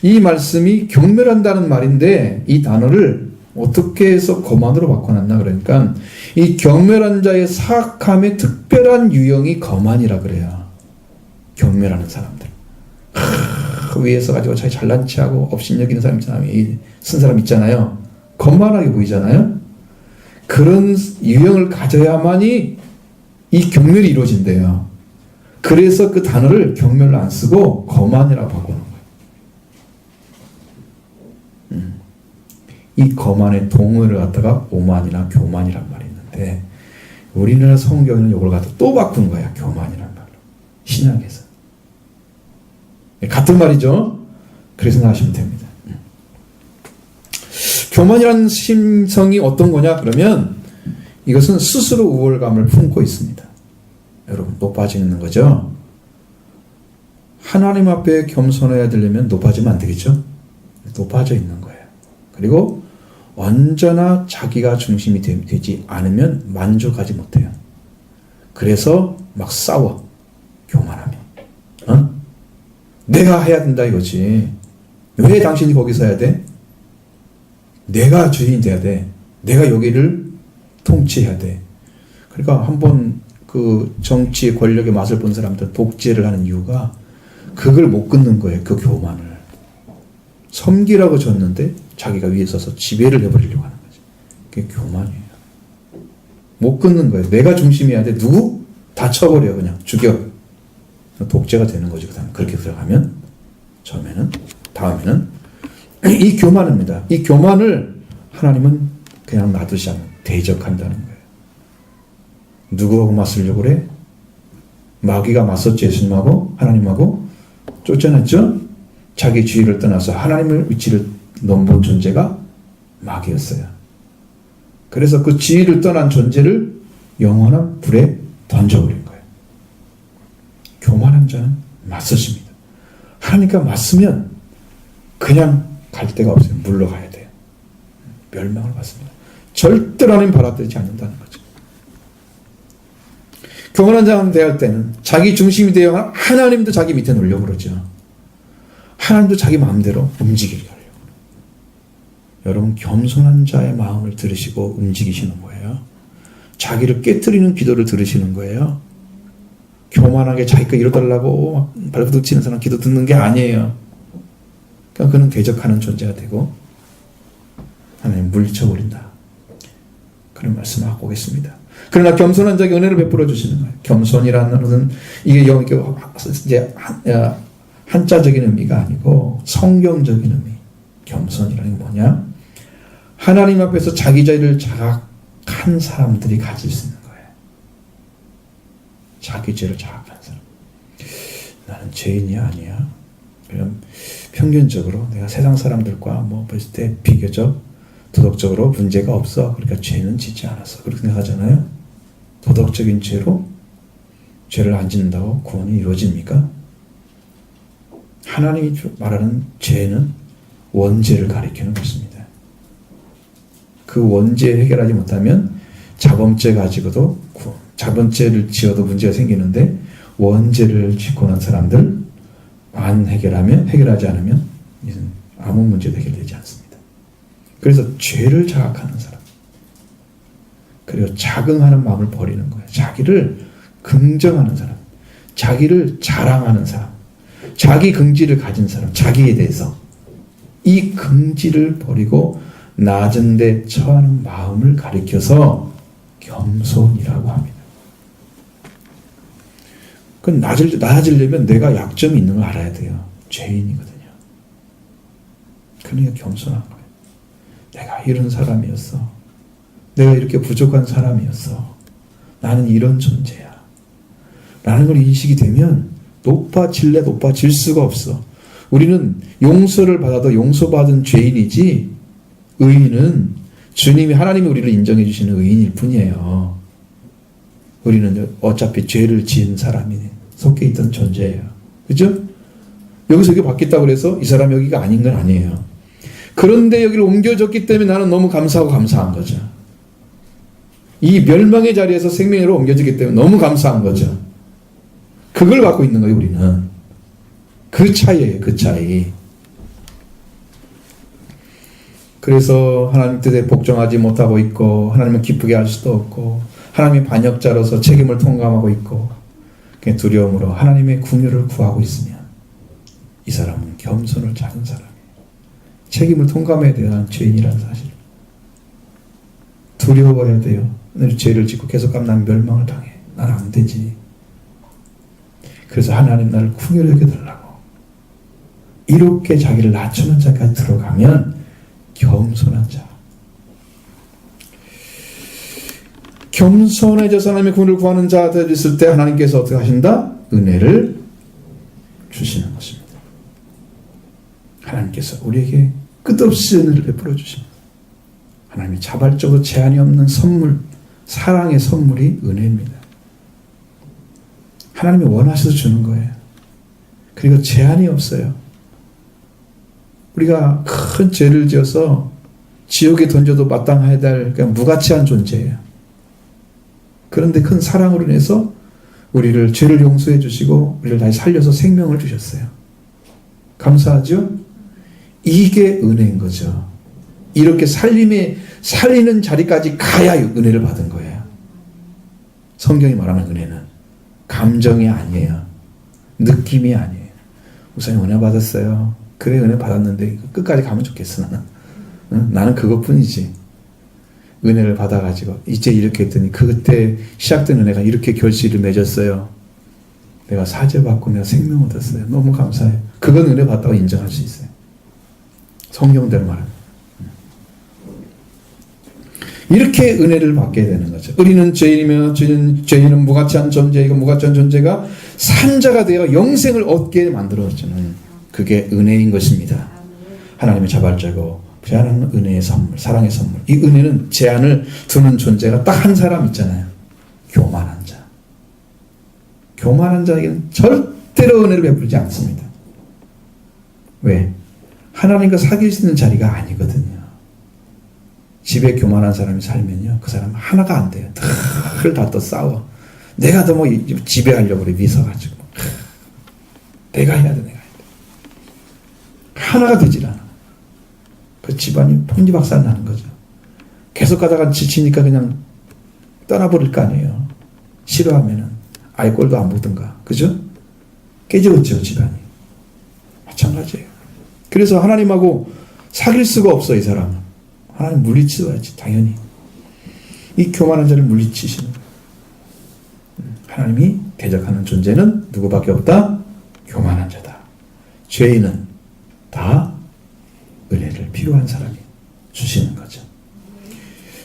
이 말씀이 경멸한다는 말인데 이 단어를 어떻게 해서 거만으로 바꿔놨나. 그러니까 이 경멸한 자의 사악함의 특별한 유형이 거만이라 그래요. 경멸하는 사람들. 위에서 가지고 자기 잘난 체하고 업신여기는 사람 있잖아요. 쓴 사람 있잖아요. 거만하게 보이잖아요. 그런 유형을 가져야만이 이 경멸이 이루어진대요. 그래서 그 단어를 경멸로 안 쓰고 거만이라고 바꾸는 거예요. 이 거만의 동어를 갖다가 오만이나 교만이란 말이 있는데 우리나라 성경에는 이걸 갖다 또 바꾸는 거야. 교만이란 말로. 신약에서. 같은 말이죠. 그렇게 생각하시면 됩니다. 교만이라는 심성이 어떤 거냐? 그러면 이것은 스스로 우월감을 품고 있습니다. 여러분 높아져 있는 거죠. 하나님 앞에 겸손해야 되려면 높아지면 안 되겠죠. 높아져 있는 거예요. 그리고 언제나 자기가 중심이 되지 않으면 만족하지 못해요. 그래서 막 싸워. 교만하면. 내가 해야 된다 이거지. 왜 당신이 거기서 해야 돼? 내가 주인이 돼야 돼. 내가 여기를 통치해야 돼. 그러니까 한번 그 정치의 권력의 맛을 본 사람들 독재를 하는 이유가 그걸 못 끊는 거예요. 그 교만을. 섬기라고 줬는데 자기가 위에 서서 지배를 해버리려고 하는 거지. 그게 교만이에요. 못 끊는 거예요. 내가 중심이어야 돼. 누구? 다 쳐버려. 그냥 죽여. 독재가 되는 거지. 그렇게 들어가면 다음에는 이 교만입니다. 이 교만을 하나님은 그냥 놔두지 않고 대적한다는 거예요. 누구하고 맞서려고 그래? 마귀가 맞섰죠. 예수님하고 하나님하고 쫓아냈죠. 자기 주의를 떠나서 하나님의 위치를 넘본 존재가 마귀였어요. 그래서 그 지위를 떠난 존재를 영원한 불에 던져버린 거예요. 교만한 자는 맞서십니다. 하나님과 맞으면 그냥 갈 데가 없어요. 물러가야 돼요. 멸망을 받습니다. 절대로 하나님 받아들이지 않는다는 거죠. 교만한 자랑 대할 때는 자기 중심이 되어 하나님도 자기 밑에 놓으려고 그러죠. 하나님도 자기 마음대로 움직이게 하려고. 여러분 겸손한 자의 마음을 들으시고 움직이시는 거예요. 자기를 깨트리는 기도를 들으시는 거예요. 교만하게 자기 거 이뤄달라고 막 발버둥 치는 사람 기도 듣는 게 아니에요. 그러니까 그는 대적하는 존재가 되고 하나님 물리쳐버린다. 그런 말씀을 하고 오겠습니다. 그러나 겸손한 자에게 은혜를 베풀어 주시는 거예요. 겸손이라는 것은 이게 이제 한자적인 의미가 아니고 성경적인 의미. 겸손이라는 게 뭐냐? 하나님 앞에서 자기 자리를 자각한 사람들이 가질 수 있는 거예요. 자기 죄를 자각한 사람. 나는 죄인이 아니야. 그럼 평균적으로 내가 세상 사람들과 뭐 봤을 때 비교적 도덕적으로 문제가 없어. 그러니까 죄는 짓지 않았어. 그렇게 생각하잖아요. 도덕적인 죄로 죄를 안 짓는다고 구원이 이루어집니까? 하나님이 말하는 죄는 원죄를 가리키는 것입니다. 그 원죄 해결하지 못하면 자범죄 가지고도 자범죄를 지어도 문제가 생기는데 원죄를 짓고 난 사람들 안 해결하지 않으면 아무 문제도 해결되지 않습니다. 그래서 죄를 자각하는 사람, 그리고 자긍하는 마음을 버리는 거예요. 자기를 긍정하는 사람, 자기를 자랑하는 사람, 자기 긍지를 가진 사람, 자기에 대해서 이 긍지를 버리고 낮은 데 처하는 마음을 가리켜서 겸손이라고 합니다. 그 낮아지려면 내가 약점이 있는 걸 알아야 돼요. 죄인이거든요. 그러니까 겸손한 거예요. 내가 이런 사람이었어. 내가 이렇게 부족한 사람이었어. 나는 이런 존재야. 라는 걸 인식이 되면 높아질 수가 없어. 우리는 용서를 받아도 용서받은 죄인이지 의인은 하나님이 우리를 인정해 주시는 의인일 뿐이에요. 우리는 어차피 죄를 지은 사람이 속해 있던 존재예요. 그죠? 여기서 여기 바뀌었다고 해서 이 사람 여기가 아닌 건 아니에요. 그런데 여기를 옮겨졌기 때문에 나는 너무 감사하고 감사한 거죠. 이 멸망의 자리에서 생명으로 옮겨지기 때문에 너무 감사한 거죠. 그걸 갖고 있는 거예요, 우리는. 그 차이예요, 그 차이. 그래서 하나님 뜻에 복종하지 못하고 있고, 하나님을 기쁘게 할 수도 없고, 하나님의 반역자로서 책임을 통감하고 있고, 그냥 두려움으로 하나님의 긍휼을 구하고 있으면 이 사람은 겸손을 찾은 사람이에요. 책임을 통감해야 돼요. 난 죄인이라는 사실. 두려워해야 돼요. 늘 죄를 짓고 계속 가면 난 멸망을 당해. 난 안 되지. 그래서 하나님 나를 긍휼히 여겨달라고. 이렇게 자기를 낮추는 자까지 들어가면 겸손한 자. 겸손해져서 하나님의 긍휼을 구하는 자가 됐을 때 하나님께서 어떻게 하신다? 은혜를 주시는 것입니다. 하나님께서 우리에게 끝없이 은혜를 베풀어 주십니다. 하나님이 자발적으로 제한이 없는 선물, 사랑의 선물이 은혜입니다. 하나님이 원하셔서 주는 거예요. 그리고 제한이 없어요. 우리가 큰 죄를 지어서 지옥에 던져도 마땅해야 될 그냥 무가치한 존재예요. 그런데 큰 사랑으로 인해서 우리를 죄를 용서해 주시고 우리를 다시 살려서 생명을 주셨어요. 감사하죠? 이게 은혜인 거죠. 이렇게 살리는 자리까지 가야 은혜를 받은 거예요. 성경이 말하는 은혜는 감정이 아니에요. 느낌이 아니에요. 우선 은혜 받았어요. 그래, 은혜 받았는데 끝까지 가면 좋겠어 나는. 응? 나는 그것뿐이지. 은혜를 받아가지고 이제 이렇게 했더니 그때 시작된 은혜가 이렇게 결실을 맺었어요. 내가 사죄받고 내가 생명 얻었어요. 너무 감사해요. 그건 은혜 받다고 인정할 수 있어요. 성경대로 말합니다. 이렇게 은혜를 받게 되는 거죠. 우리는 죄인이며 죄인은 무가치한 존재이고 무가치한 존재가 산자가 되어 영생을 얻게 만들어주는 그게 은혜인 것입니다. 하나님의 자발적이고 제한하는 은혜의 선물, 사랑의 선물. 이 은혜는 제한을 두는 존재가 딱 한 사람 있잖아요. 교만한 자. 교만한 자에게는 절대로 은혜를 베풀지 않습니다. 왜? 하나님과 사귈 수 있는 자리가 아니거든요. 집에 교만한 사람이 살면요, 그 사람은 하나가 안 돼요. 늘 다 또 싸워. 내가 더 뭐 지배하려고 그래, 미서가지고. 내가 해야 돼, 내가 해야 돼. 하나가 되질 않아. 그 집안이 폭리박산 나는 거죠. 계속 가다가 지치니까 그냥 떠나버릴 거 아니에요. 싫어하면은 아예 꼴도 안 보든가. 그죠? 깨지겠죠, 집안이. 마찬가지예요. 그래서 하나님하고 사귈 수가 없어, 이 사람은. 하나님 물리치어야지, 당연히. 이 교만한 자를 물리치시는 거예요. 하나님이 대적하는 존재는 누구밖에 없다? 교만한 자다. 죄인은 다 은혜를 필요한 사람이 주시는 거죠.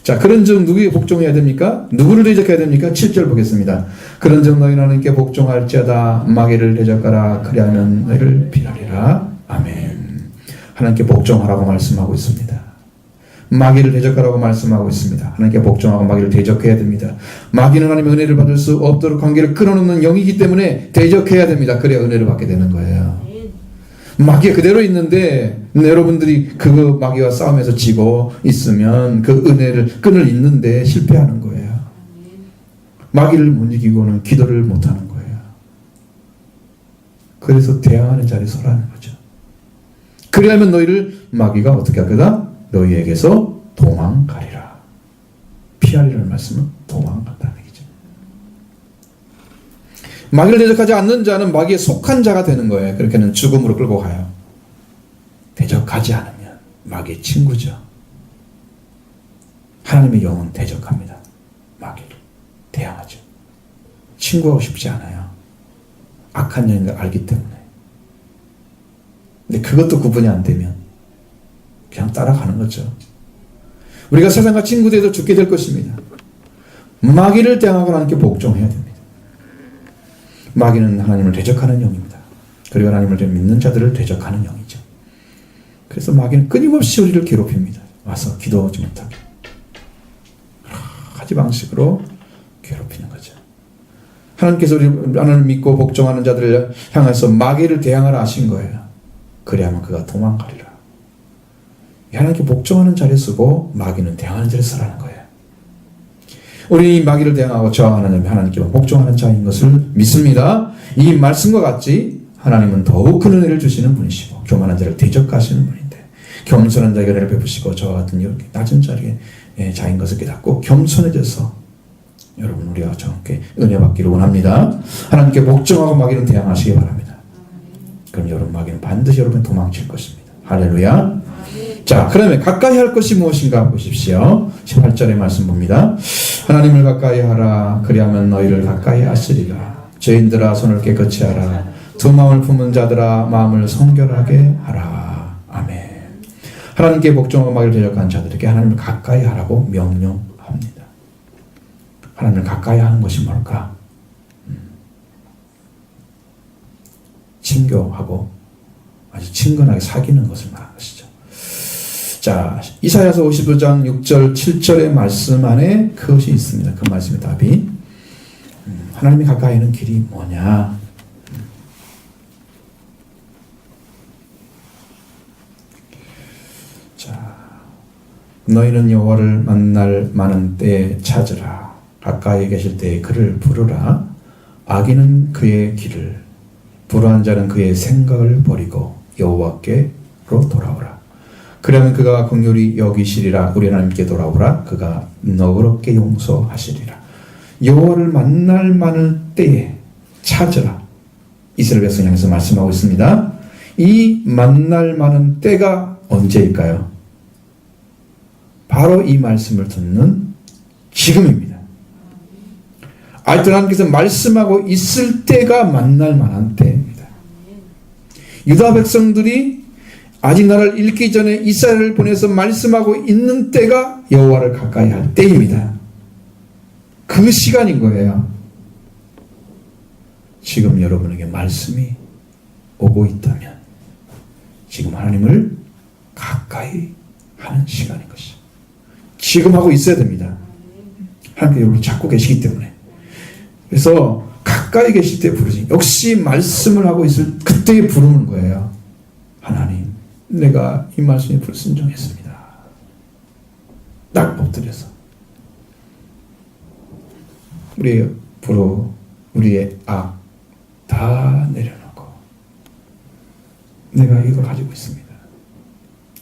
자, 그런즉 누구에게 복종해야 됩니까? 누구를 대적해야 됩니까? 7절 보겠습니다. 그런즉 너희는 하나님께 복종할지어다. 마귀를 대적하라. 그리하면 너희를 피하리라. 아멘. 하나님께 복종하라고 말씀하고 있습니다. 마귀를 대적하라고 말씀하고 있습니다. 하나님께 복종하고 마귀를 대적해야 됩니다. 마귀는 하나님의 은혜를 받을 수 없도록 관계를 끊어놓는 영이기 때문에 대적해야 됩니다. 그래야 은혜를 받게 되는 거예요. 마귀가 그대로 있는데 여러분들이 그 마귀와 싸움에서 지고 있으면 그 끈을 잇는데 실패하는 거예요. 마귀를 못 이기고는 기도를 못 하는 거예요. 그래서 대항하는 자리에 서라는 거죠. 그리하면 너희를 마귀가 어떻게 할 거다? 너희에게서 도망가리라. 피하리라는 말씀은 도망간다는 얘기죠. 마귀를 대적하지 않는 자는 마귀에 속한 자가 되는 거예요. 그렇게는 죽음으로 끌고 가요. 대적하지 않으면 마귀의 친구죠. 하나님의 영은 대적합니다. 마귀를 대항하죠. 친구하고 싶지 않아요. 악한 영인 걸 알기 때문에. 근데 그것도 구분이 안 되면 그냥 따라가는 거죠. 우리가 세상과 친구들에도 죽게 될 것입니다. 마귀를 대항하고 하나님께 복종해야 됩니다. 마귀는 하나님을 대적하는 영입니다. 그리고 하나님을 믿는 자들을 대적하는 영이죠. 그래서 마귀는 끊임없이 우리를 괴롭힙니다. 와서 기도하지 못하게. 여러 가지 방식으로 괴롭히는 거죠. 하나님께서 하나님을 믿고 복종하는 자들을 향해서 마귀를 대항하라 하신 거예요. 그래야만 그가 도망가리라. 하나님께 복종하는 자리에 서고 마귀는 대항하는 자리에 서라는 거예요. 우리 이 마귀를 대항하고 저항하는 하나님께 복종하는 자인 것을 믿습니다. 이 말씀과 같이 하나님은 더욱 큰 은혜를 주시는 분이시고 교만한 자를 대적하시는 분인데 겸손한 자에게 은혜를 베푸시고 저와 같은 이렇게 낮은 자리에 자인 것을 깨닫고 겸손해져서 여러분 우리와 저와 함께 은혜 받기를 원합니다. 하나님께 복종하고 마귀는 대항하시기 바랍니다. 그럼 여러분 마귀는 반드시 여러분 도망칠 것입니다. 할렐루야. 자, 그러면 가까이 할 것이 무엇인가 보십시오. 18절의 말씀 봅니다. 하나님을 가까이 하라. 그리하면 너희를 가까이 하시리라. 죄인들아 손을 깨끗이 하라. 두 마음을 품은 자들아 마음을 성결하게 하라. 아멘. 하나님께 복종하고 마귀를 대적한 자들에게 하나님을 가까이 하라고 명령합니다. 하나님을 가까이 하는 것이 뭘까? 친교하고 아주 친근하게 사귀는 것을 말하는 것이죠. 자, 이사야서 55장 6절 7절의 말씀 안에 그것이 있습니다. 그 말씀의 답이 하나님이 가까이 있는 길이 뭐냐? 자, 너희는 여호와를 만날 많은 때에 찾으라. 가까이 계실 때에 그를 부르라. 악인은 그의 길을, 불의한 자는 그의 생각을 버리고 여호와께로 돌아오라. 그러면 그가 긍휼히 여기시리라. 우리 하나님께 돌아오라. 그가 너그럽게 용서하시리라. 여호와를 만날 많을 때에 찾으라. 이스라엘 백성 향해서 말씀하고 있습니다. 이 만날 많은 때가 언제일까요? 바로 이 말씀을 듣는 지금입니다. 아직도 하나님께서 말씀하고 있을 때가 만날 만한 때입니다. 유다 백성들이 아직 나라를 잃기 전에 이스라엘을 보내서 말씀하고 있는 때가 여호와를 가까이 할 때입니다. 그 시간인 거예요. 지금 여러분에게 말씀이 오고 있다면 지금 하나님을 가까이 하는 시간인 것이죠. 지금 하고 있어야 됩니다. 하나님께 여러분을 찾고 계시기 때문에. 그래서 가까이 계실 때 부르지. 역시 말씀을 하고 있을 그때에 부르는 거예요. 하나님, 내가 이 말씀에 불순종했습니다. 딱 엎드려서 우리의 불호, 우리의 악 다 내려놓고 내가 이거 가지고 있습니다.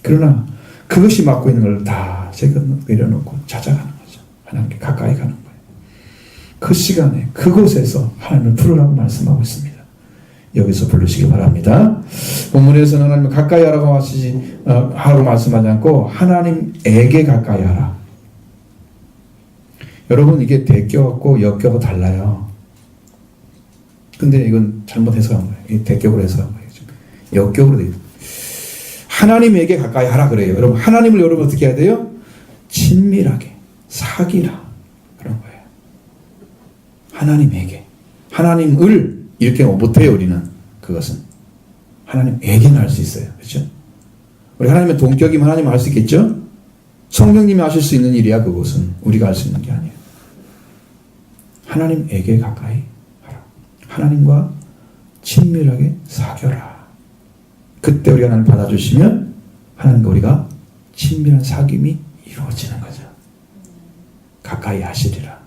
그러나 그것이 맡고 있는 걸 다 제가 내려놓고 찾아가는 거죠. 하나님께 가까이 가는 거예요. 그 시간에 그곳에서 하나님을 부르라고 말씀하고 있습니다. 여기서 부르시기 바랍니다. 본문에서는 하나님을 가까이 하라고 하고 말씀하지 않고 하나님에게 가까이 하라. 여러분 이게 대격하고 역격하고 달라요. 근데 이건 잘못 해석한 거예요. 이 대격으로 해석한 거예요. 역격으로 돼 있어요. 하나님에게 가까이 하라 그래요. 여러분 하나님을 여러분 어떻게 해야 돼요? 친밀하게 사귀라 그런 거예요. 하나님에게, 하나님을 이렇게 못해요. 우리는 그것은 하나님에게는 할 수 있어요. 그렇죠? 우리 하나님의 동격이면 하나님 알 수 있겠죠? 성령님이 하실 수 있는 일이야. 그것은 우리가 할 수 있는 게 아니에요. 하나님에게 가까이 하라. 하나님과 친밀하게 사귀라. 그때 우리가 하나님을 받아주시면 하나님과 우리가 친밀한 사귐이 이루어지는 거죠. 가까이 하시리라.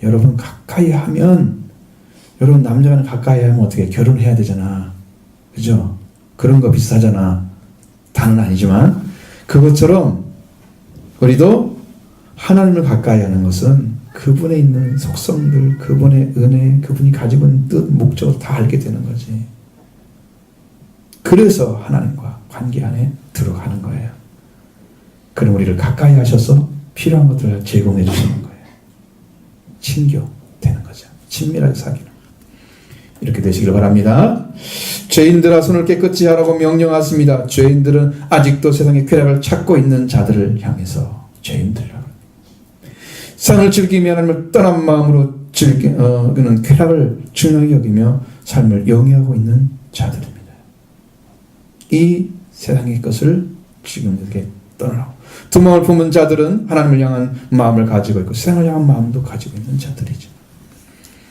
여러분 가까이 하면, 여러분 남자는 가까이 하면 어떻게 결혼해야 되잖아. 그죠? 그런 거 비슷하잖아. 다는 아니지만 그것처럼 우리도 하나님을 가까이 하는 것은 그분에 있는 속성들, 그분의 은혜, 그분이 가지고 있는 뜻, 목적을 다 알게 되는 거지. 그래서 하나님과 관계 안에 들어가는 거예요. 그럼 우리를 가까이 하셔서 필요한 것들을 제공해 주시는 거예요. 친교되는 거죠. 친밀하게 사귀는. 이렇게 되시길 바랍니다. 죄인들아 손을 깨끗이 하라고 명령하십니다. 죄인들은 아직도 세상의 쾌락을 찾고 있는 자들을 향해서 죄인들이라고. 세상을 즐기며 하나님을 떠난 마음으로 그는 쾌락을 중요하게 여기며 삶을 영위하고 있는 자들입니다. 이 세상의 것을 지금 이렇게 떠나라고. 두 마음을 품은 자들은 하나님을 향한 마음을 가지고 있고 세상을 향한 마음도 가지고 있는 자들이죠.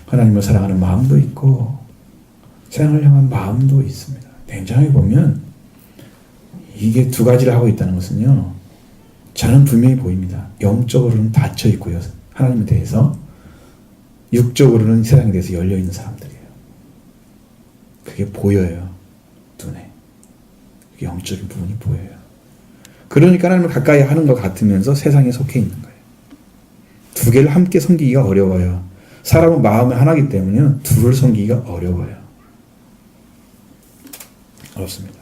하나님을 사랑하는 마음도 있고 세상을 향한 마음도 있습니다. 냉정하게 보면 이게 두 가지를 하고 있다는 것은요, 저는 분명히 보입니다. 영적으로는 닫혀 있고요, 하나님에 대해서. 육적으로는 세상에 대해서 열려 있는 사람들이에요. 그게 보여요, 눈에. 영적인 부분이 보여요. 그러니까 하나님을 가까이 하는 것 같으면서 세상에 속해 있는 거예요. 두 개를 함께 섬기기가 어려워요. 사람은 마음이 하나이기 때문에 둘을 섬기기가 어려워요. 어렵습니다.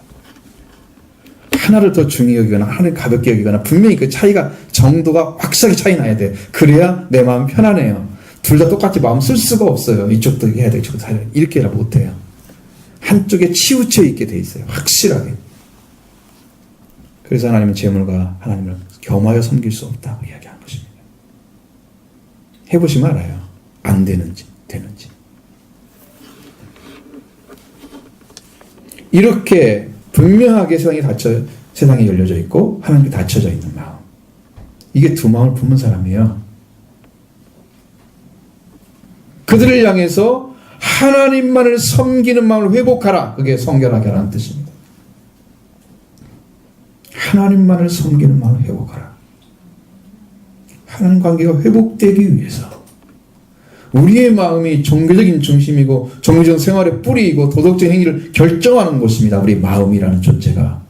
하나를 더 중요히 여기거나 하나를 가볍게 여기거나 분명히 그 차이가, 정도가 확실하게 차이 나야 돼. 그래야 내 마음 편안해요. 둘 다 똑같이 마음 쓸 수가 없어요. 이쪽도 해야 돼, 이쪽도 해야 돼. 이렇게라 못해요. 한쪽에 치우쳐 있게 돼 있어요. 확실하게. 그래서 하나님은 재물과 하나님을 겸하여 섬길 수 없다고 이야기하는 것입니다. 해보시면 알아요. 안 되는지, 되는지. 이렇게 분명하게 세상에 열려져 있고 하나님께 닫혀져 있는 마음. 이게 두 마음을 품은 사람이에요. 그들을 향해서 하나님만을 섬기는 마음을 회복하라. 그게 성결하게 하라는 뜻입니다. 하나님만을 섬기는 마음을 회복하라. 하나님 관계가 회복되기 위해서 우리의 마음이 종교적인 중심이고 종교적 생활의 뿌리이고 도덕적인 행위를 결정하는 곳입니다. 우리 마음이라는 존재가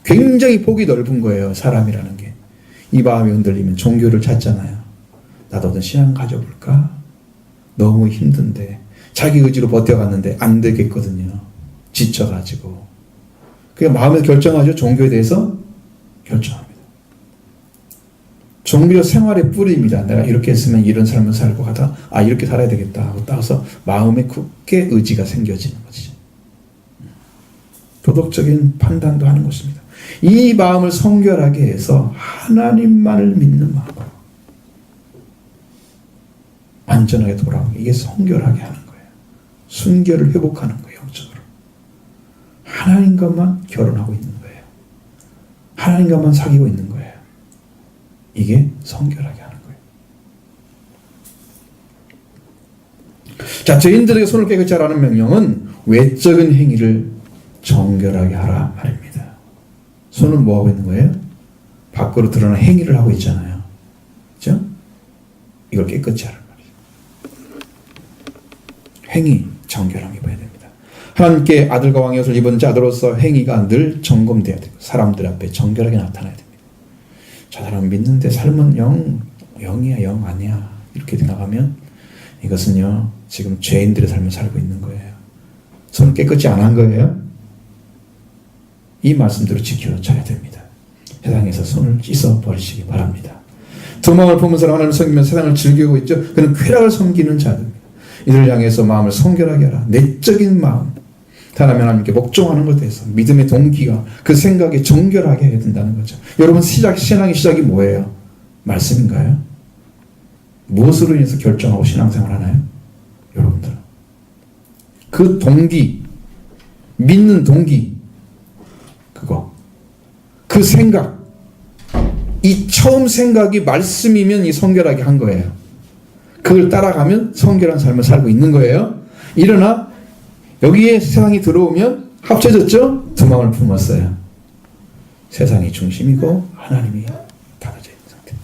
굉장히 폭이 넓은 거예요. 사람이라는 게. 이 마음이 흔들리면 종교를 찾잖아요. 나도 어떤 신앙 가져볼까? 너무 힘든데 자기 의지로 버텨갔는데 안 되겠거든요. 지쳐가지고. 그게 마음에서 결정하죠. 종교에 대해서 결정합니다. 종교적 생활의 뿌리입니다. 내가 이렇게 했으면 이런 삶을 살고 가다 이렇게 살아야 되겠다 하고 따라서 마음에 굳게 의지가 생겨지는 거지. 도덕적인 판단도 하는 것입니다. 이 마음을 성결하게 해서 하나님만을 믿는 마음으로 완전하게 돌아오는 게, 이게 성결하게 하는 거예요. 순결을 회복하는 거예요. 영적으로. 하나님과만 결혼하고 있는 거예요. 하나님과만 사귀고 있는 거예요. 이게 성결하게 하는 거예요. 자, 죄인들에게 손을 깨끗이 하라는 명령은 외적인 행위를 정결하게 하라 말입니다. 손은 뭐 하고 있는 거예요? 밖으로 드러나는 행위를 하고 있잖아요. 그렇죠? 이걸 깨끗이 하라는 말이에요. 행위 정결함이 봐야 됩니다. 하나님께 아들과 왕의 옷을 입은 자들로서 행위가 늘 점검돼야 되고 사람들 앞에 정결하게 나타나야 됩니다. 저 사람 믿는데 삶은 영이야, 영 아니야. 이렇게 나가면 이것은요, 지금 죄인들의 삶을 살고 있는 거예요. 손을 깨끗이 안 한 거예요. 이 말씀대로 지켜줘야 됩니다. 세상에서 손을 씻어 버리시기 바랍니다. 두 마음을 품은 사람 하나님을 섬기면 세상을 즐기고 있죠. 그는 쾌락을 섬기는 자들입니다. 이들을 향해서 마음을 성결하게 하라. 내적인 마음. 하나님 하나님께 복종하는 것에 대해서 믿음의 동기가 그 생각에 정결하게 해야 된다는 거죠. 여러분 신앙의 시작이 뭐예요? 말씀인가요? 무엇으로 인해서 결정하고 신앙생활 하나요? 여러분들 그 동기, 믿는 동기, 그 생각, 이 처음 생각이 말씀이면 이 성결하게 한 거예요. 그걸 따라가면 성결한 삶을 살고 있는 거예요. 일어나 여기에 세상이 들어오면 합쳐졌죠? 두 마음을 품었어요. 세상이 중심이고 하나님이 달라져 있는 상태.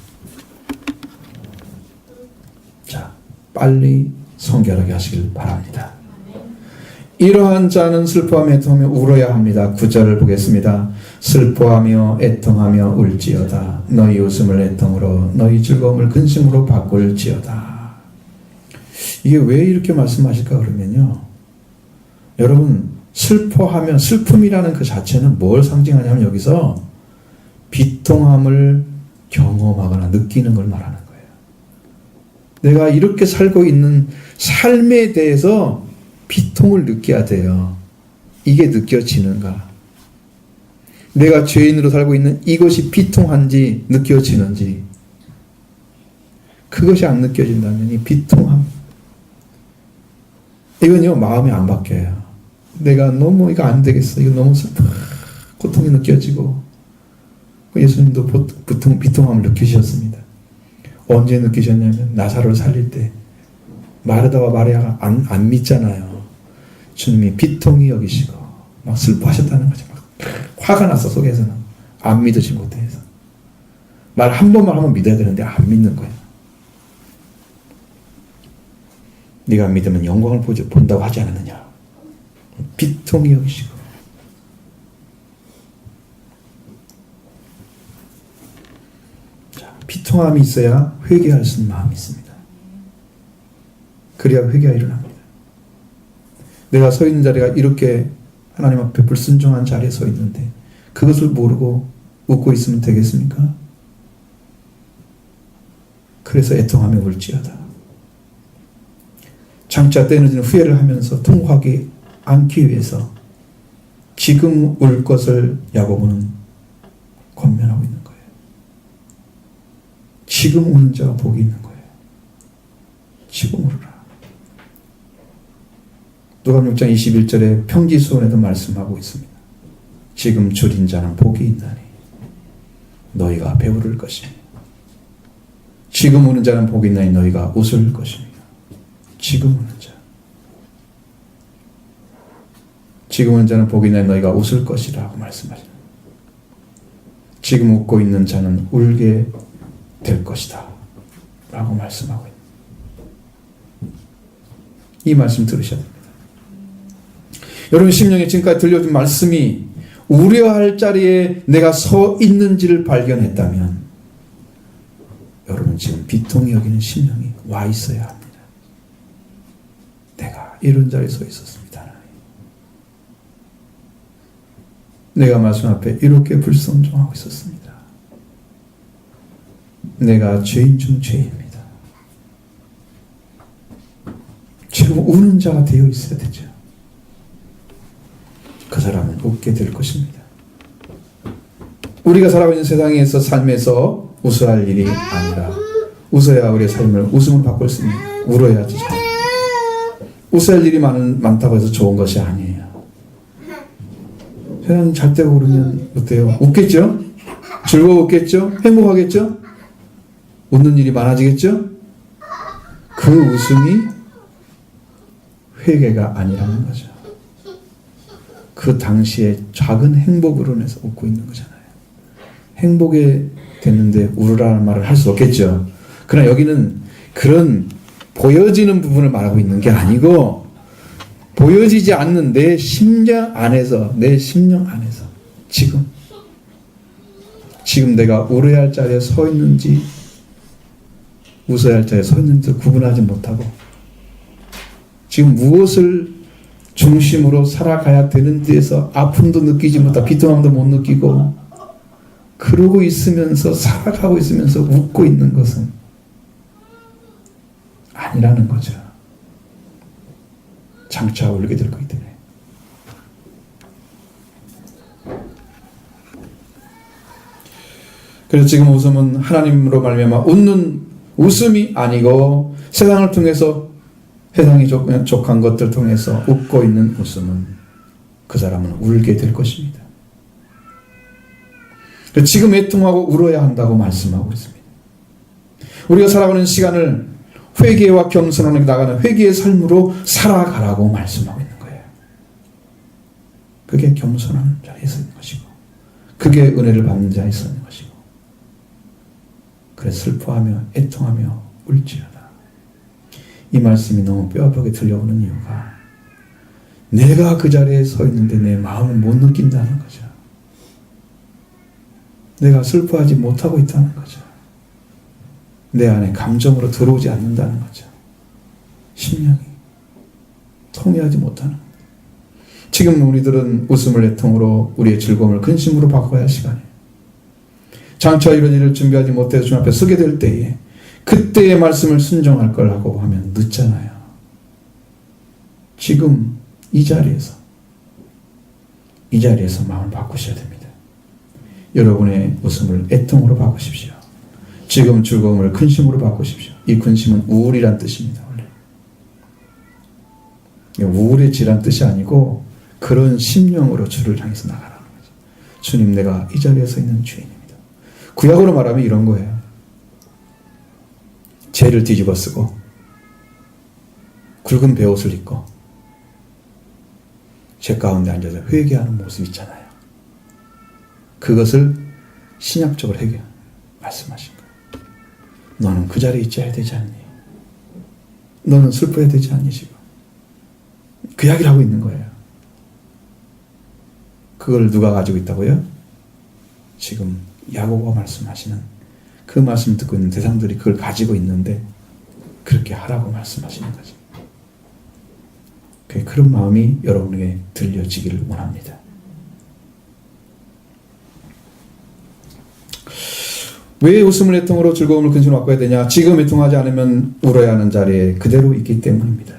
자, 빨리 성결하게 하시길 바랍니다. 이러한 자는 슬퍼하며 애통하며 울어야 합니다. 9절을 보겠습니다. 슬퍼하며 애통하며 울지어다. 너희 웃음을 애통으로 너희 즐거움을 근심으로 바꿀지어다. 이게 왜 이렇게 말씀하실까 그러면요, 여러분, 슬퍼하면, 슬픔이라는 그 자체는 뭘 상징하냐면 여기서 비통함을 경험하거나 느끼는 걸 말하는 거예요. 내가 이렇게 살고 있는 삶에 대해서 비통을 느껴야 돼요. 이게 느껴지는가? 내가 죄인으로 살고 있는 이것이 비통한지 느껴지는지, 그것이 안 느껴진다면 이 비통함, 이건요 마음이 안 바뀌어요. 내가 너무 이거 안 되겠어, 이거 너무 슬퍼, 고통이 느껴지고. 예수님도 비통함을 느끼셨습니다. 언제 느끼셨냐면 나사로를 살릴 때 마르다와 마리아가 안 믿잖아요. 주님이 비통히 여기시고 막 슬퍼하셨다는 거죠. 막 화가 났어, 속에서는. 안 믿으지 못해서. 말 한 번만 하면 믿어야 되는데 안 믿는 거예요. 네가 믿으면 영광을 본다고 하지 않았느냐. 비통히 여기시고. 자, 비통함이 있어야 회개할 수 있는 마음이 있습니다. 그래야 회개가 일어납니다. 내가 서 있는 자리가 이렇게 하나님 앞에 불순종한 자리에 서 있는데 그것을 모르고 웃고 있으면 되겠습니까? 그래서 애통하며 울지어다. 장차 때늦은 후회를 하면서 통곡하지 않기 위해서 지금 울 것을 야고보는 권면하고 있는 거예요. 지금 우는 자가 복이 있는 거예요. 지금 울어라. 누가복음 6장 21절에 평지수원에도 말씀하고 있습니다. 지금 줄인 자는 복이 있나니 너희가 배부를 것이며, 지금 우는 자는 복이 있나니 너희가 웃을 것이며. 지금 우는 자, 지금 우는 자는 복이 있나니 너희가 웃을 것이라고 말씀하십니다. 지금 웃고 있는 자는 울게 될 것이다 라고 말씀하고 있습니다. 이 말씀 들으셔야 됩니다. 여러분 심령에 지금까지 들려준 말씀이 우려할 자리에 내가 서 있는지를 발견했다면 여러분 지금 비통히 여기는 심령이 와 있어야 합니다. 내가 이런 자리에 서 있었습니다. 내가 말씀 앞에 이렇게 불순종하고 있었습니다. 내가 죄인 중 죄인입니다. 지금 우는 자가 되어 있어야 되죠. 그 사람은 웃게 될 것입니다. 우리가 살아가고 있는 세상에서 삶에서 웃어할 일이 아니라 웃어야 우리의 삶을 웃음으로 바꿀 수 있는, 울어야지. 웃어야 할 일이 많다고 해서 좋은 것이 아니에요. 세상 잘 때가 오르면 어때요? 웃겠죠? 즐거웠겠죠? 행복하겠죠? 웃는 일이 많아지겠죠? 그 웃음이 회개가 아니라는 거죠. 그 당시에 작은 행복으로 인해서 웃고 있는 거잖아요. 행복에 됐는데 울으라는 말을 할 수 없겠죠. 그러나 여기는 그런 보여지는 부분을 말하고 있는 게 아니고 보여지지 않는 내 심령 안에서, 내 심령 안에서 지금 내가 울어야 할 자리에 서 있는지 웃어야 할 자리에 서 있는지 구분하지 못하고 지금 무엇을 중심으로 살아가야 되는 데에서 아픔도 느끼지 못하고 비통함도 못 느끼고 그러고 있으면서 살아가고 있으면서 웃고 있는 것은 아니라는 거죠. 장차 울게 될 거기 때문에. 그래서 지금 웃음은 하나님으로 말미암아 웃는 웃음이 아니고 세상을 통해서 세상이 족한 것들 통해서 웃고 있는 웃음은 그 사람은 울게 될 것입니다. 지금 애통하고 울어야 한다고 말씀하고 있습니다. 우리가 살아가는 시간을 회개와 겸손하게 나가는 회개의 삶으로 살아가라고 말씀하고 있는 거예요. 그게 겸손한 자리에 서 있는 것이고, 그게 은혜를 받는 자리에 서 있는 것이고, 그래 슬퍼하며 애통하며 울지어다. 이 말씀이 너무 뼈아프게 들려오는 이유가 내가 그 자리에 서 있는데 내 마음을 못 느낀다는 거죠. 내가 슬퍼하지 못하고 있다는 거죠. 내 안에 감정으로 들어오지 않는다는 거죠. 심령이 통해하지 못하는 거죠. 지금 우리들은 웃음을 애통으로 우리의 즐거움을 근심으로 바꿔야 할 시간이에요. 장차 이런 일을 준비하지 못해서 주님 앞에 서게 될 때에 그때의 말씀을 순종할 거라고 하면 늦잖아요. 지금 이 자리에서 마음을 바꾸셔야 됩니다. 여러분의 웃음을 애통으로 바꾸십시오. 지금 즐거움을 근심으로 바꾸십시오. 이 근심은 우울이란 뜻입니다. 원래 우울해지란 뜻이 아니고 그런 심령으로 주를 향해서 나가라는 거죠. 주님, 내가 이 자리에 서 있는 주인입니다. 구약으로 말하면 이런 거예요. 죄를 뒤집어 쓰고 굵은 베옷을 입고 죄 가운데 앉아서 회개하는 모습 있잖아요. 그것을 신약적으로 말씀하신 거예요. 너는 그 자리에 있어야 되지 않니? 너는 슬퍼야 되지 않니? 지금 그 이야기를 하고 있는 거예요. 그걸 누가 가지고 있다고요? 지금 야고보가 말씀하시는 그 말씀을 듣고 있는 대상들이 그걸 가지고 있는데 그렇게 하라고 말씀하시는 거죠. 그런 마음이 여러분에게 들려지기를 원합니다. 왜 웃음을 애통으로 즐거움을 근심으로 바꿔야 되냐? 지금 애통하지 않으면 울어야 하는 자리에 그대로 있기 때문입니다.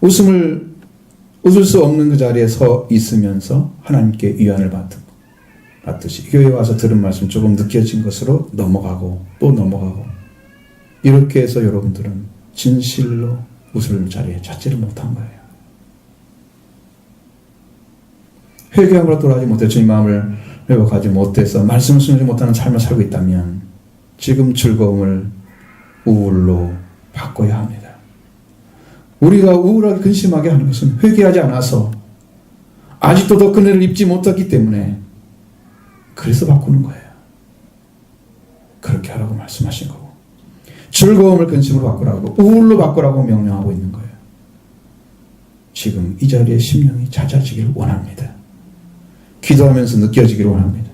웃을 수 없는 그 자리에 서 있으면서 하나님께 위안을 받듯이 교회에 와서 들은 말씀 조금 느껴진 것으로 넘어가고 또 넘어가고 이렇게 해서 여러분들은 진실로 웃을 자리에 찾지를 못한 거예요. 회개함으로 돌아가지 못해 주님 마음을 회복하지 못해서 말씀을 순종하지 못하는 삶을 살고 있다면 지금 즐거움을 우울로 바꿔야 합니다. 우리가 우울하게 근심하게 하는 것은 회개하지 않아서 아직도 더 은혜를 입지 못했기 때문에 그래서 바꾸는 거예요. 그렇게 하라고 말씀하신 거고 즐거움을 근심으로 바꾸라고 우울로 바꾸라고 명령하고 있는 거예요. 지금 이 자리에 심령이 찾아지기를 원합니다. 기도하면서 느껴지기를 원합니다.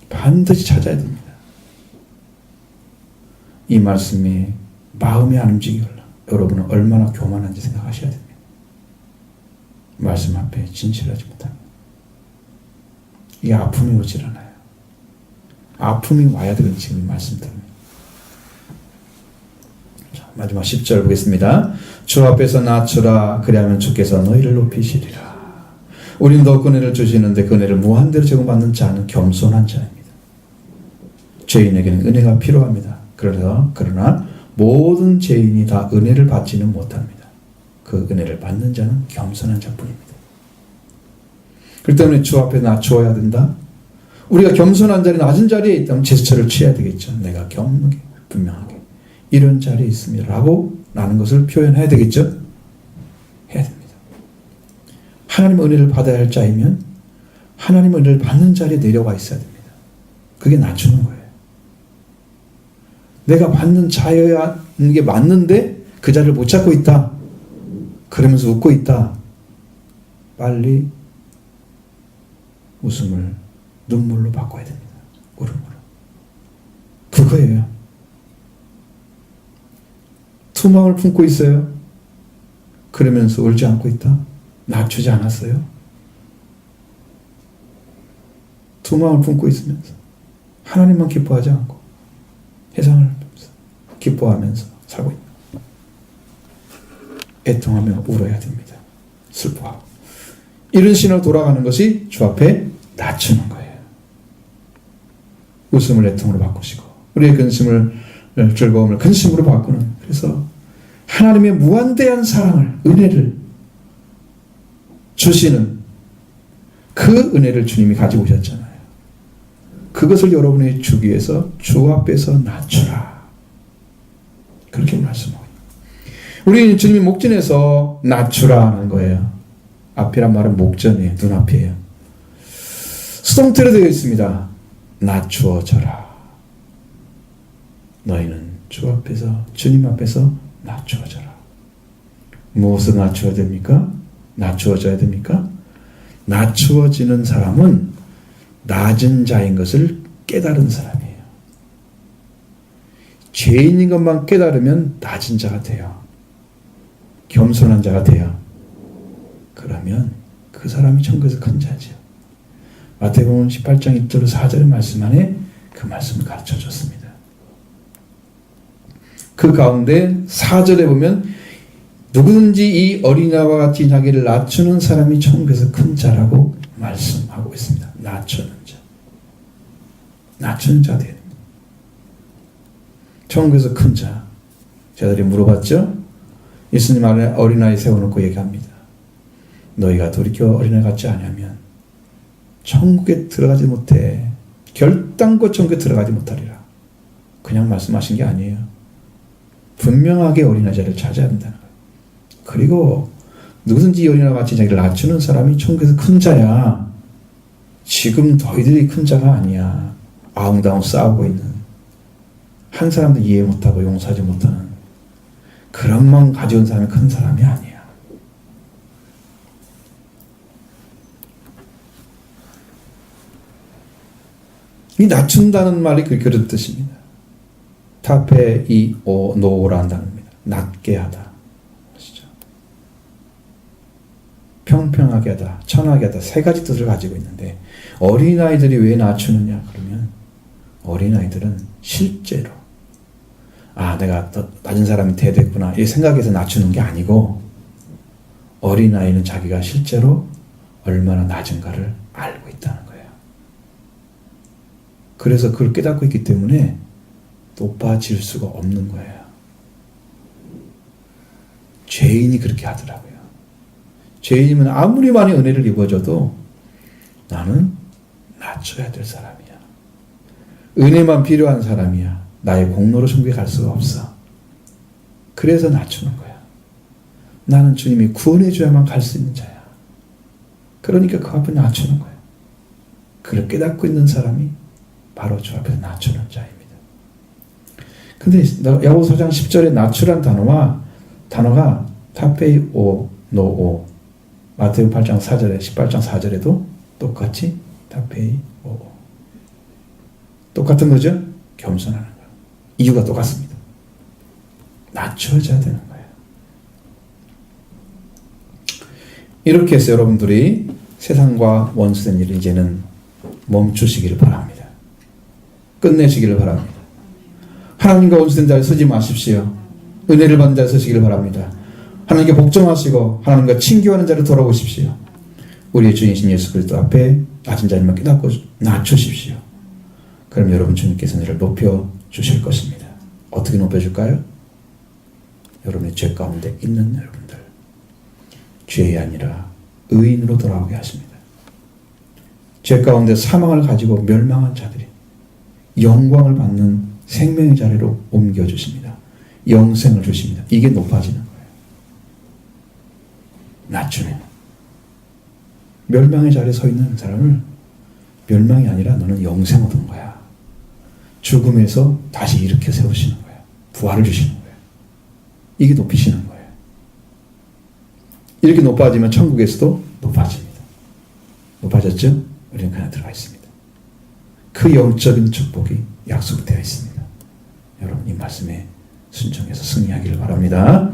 반드시 찾아야 됩니다. 이 말씀이 마음에 안 움직이려 여러분은 얼마나 교만한지 생각하셔야 됩니다. 말씀 앞에 진실하지 못합니다. 이게 아픔이 오질 않아요. 아픔이 와야 되는 지금 이 말씀 때문에. 자, 마지막 10절 보겠습니다. 주 앞에서 낮추라. 그리하면 주께서 너희를 높이시리라. 우리는 더 은혜를 주시는데 그 은혜를 무한대로 제공받는 자는 겸손한 자입니다. 죄인에게는 은혜가 필요합니다. 그러나 모든 죄인이 다 은혜를 받지는 못합니다. 그 은혜를 받는 자는 겸손한 자뿐입니다. 그렇기 때문에 주 앞에 낮추어야 된다. 우리가 겸손한 자리, 낮은 자리에 있다면 제스처를 취해야 되겠죠. 내가 겸손하게, 분명하게 이런 자리에 있습니다 라고 라는 것을 표현해야 되겠죠. 해야 됩니다. 하나님의 은혜를 받아야 할 자이면 하나님의 은혜를 받는 자리에 내려와 있어야 됩니다. 그게 낮추는 거예요. 내가 받는 자여야 하는 게 맞는데 그 자리를 못 찾고 있다. 그러면서 웃고 있다. 빨리 웃음을 눈물로 바꿔야 됩니다. 울음으로. 그거예요. 투망을 품고 있어요. 그러면서 울지 않고 있다. 낮추지 않았어요. 투망을 품고 있으면서 하나님만 기뻐하지 않고 세상을 기뻐하면서 살고 있다. 애통하며 울어야 됩니다. 슬퍼하고. 이런 신으로 돌아가는 것이 주 앞에 낮추는 거예요. 웃음을 애통으로 바꾸시고 우리의 즐거움을 근심으로 바꾸는, 그래서 하나님의 무한대한 사랑을, 은혜를 주시는 그 은혜를 주님이 가지고 오셨잖아요. 그것을 여러분이 주기 위해서 주 앞에서 낮추라. 그렇게 말씀하고 우리 주님이 목전에서 낮추라 하는 거예요. 앞이란 말은 목전이에요. 눈앞이에요. 수동태로 되어 있습니다. 낮추어져라. 너희는 주 앞에서, 주님 앞에서 낮추어져라. 무엇을 낮추어야 됩니까? 낮추어져야 됩니까? 낮추어지는 사람은 낮은 자인 것을 깨달은 사람이에요. 죄인인 것만 깨달으면 낮은 자가 돼요. 겸손한 자가 돼요. 그러면 그 사람이 천국에서 큰 자죠. 마태복음 18장 1절로 4절의 말씀 안에 그 말씀을 가르쳐 줬습니다. 그 가운데 4절에 보면 누구든지 이 어린아이와 같이 자기를 낮추는 사람이 천국에서 큰 자라고 말씀하고 있습니다. 낮추는 자. 낮추는 자 되는 천국에서 큰 자. 제자들이 물어봤죠? 예수님 안에 어린아이 세워놓고 얘기합니다. 너희가 돌이켜 어린아이 같지 않으면 천국에 들어가지 못해. 결단코 천국에 들어가지 못하리라. 그냥 말씀하신 게 아니에요. 분명하게 어린아이 자리를 찾아야 된다는 거예요. 그리고 누구든지 어린아이와 같이 자기를 낮추는 사람이 천국에서 큰 자야. 지금 너희들이 큰 자가 아니야. 아웅다웅 싸우고 있는, 한 사람도 이해 못하고 용서하지 못하는 그런 마음 가져온 사람이 큰 사람이 아니야. 이 낮춘다는 말이 그런 뜻입니다. 타페 이 오 노라는 단어입니다. 낮게 하다. 아시죠? 평평하게 하다, 천하게 하다, 세 가지 뜻을 가지고 있는데 어린아이들이 왜 낮추느냐 그러면 어린아이들은 실제로 내가 더 낮은 사람이 돼야 됐구나 이 생각해서 낮추는 게 아니고 어린아이는 자기가 실제로 얼마나 낮은가를 알고 있다는 거예요. 그래서 그걸 깨닫고 있기 때문에 높아질 수가 없는 거예요. 죄인이 그렇게 하더라고요. 죄인이면 아무리 많이 은혜를 입어줘도 나는 낮춰야 될 사람이야. 은혜만 필요한 사람이야. 나의 공로로 천국에 갈 수가 없어. 그래서 낮추는 거야. 나는 주님이 구원해 줘야만 갈 수 있는 자야. 그러니까 그 앞에 낮추는 거야. 그걸 깨닫고 있는 사람이 바로 주 앞에서 낮추는 자입니다. 근데 야고보서 4장 10절에 낮추란 단어가 타페이 오 노오, 마태복음 8장 4절에 18장 4절에도 똑같이 타페이 오 똑같은 거죠? 겸손하는 거. 이유가 똑같습니다. 낮춰져야 되는 거예요. 이렇게 해서 여러분들이 세상과 원수된 일을 이제는 멈추시기를 바랍니다. 끝내시기를 바랍니다. 하나님과 원수된 자리에 서지 마십시오. 은혜를 받는 자리에 서시기를 바랍니다. 하나님께 복종하시고 하나님과 친교하는 자리로 돌아오십시오. 우리의 주인이신 예수 그리스도 앞에 낮은 자리만 깨닫고 낮추십시오. 그럼 여러분 주님께서 은혜를 높여주실 것입니다. 어떻게 높여줄까요? 여러분의 죄 가운데 있는 여러분들, 죄이 아니라 의인으로 돌아오게 하십니다. 죄 가운데 사망을 가지고 멸망한 자들이 영광을 받는 생명의 자리로 옮겨주십니다. 영생을 주십니다. 이게 높아지는 거예요. 낮추면 멸망의 자리에 서 있는 사람을 멸망이 아니라 너는 영생 얻은 거야. 죽음에서 다시 일으켜 세우시는 거예요. 부활을 주시는 거예요. 이게 높이시는 거예요. 이렇게 높아지면 천국에서도 높아집니다. 높아졌죠? 우리는 그냥 들어가 있습니다. 그 영적인 축복이 약속되어 있습니다. 여러분 이 말씀에 순종해서 승리하기를 바랍니다.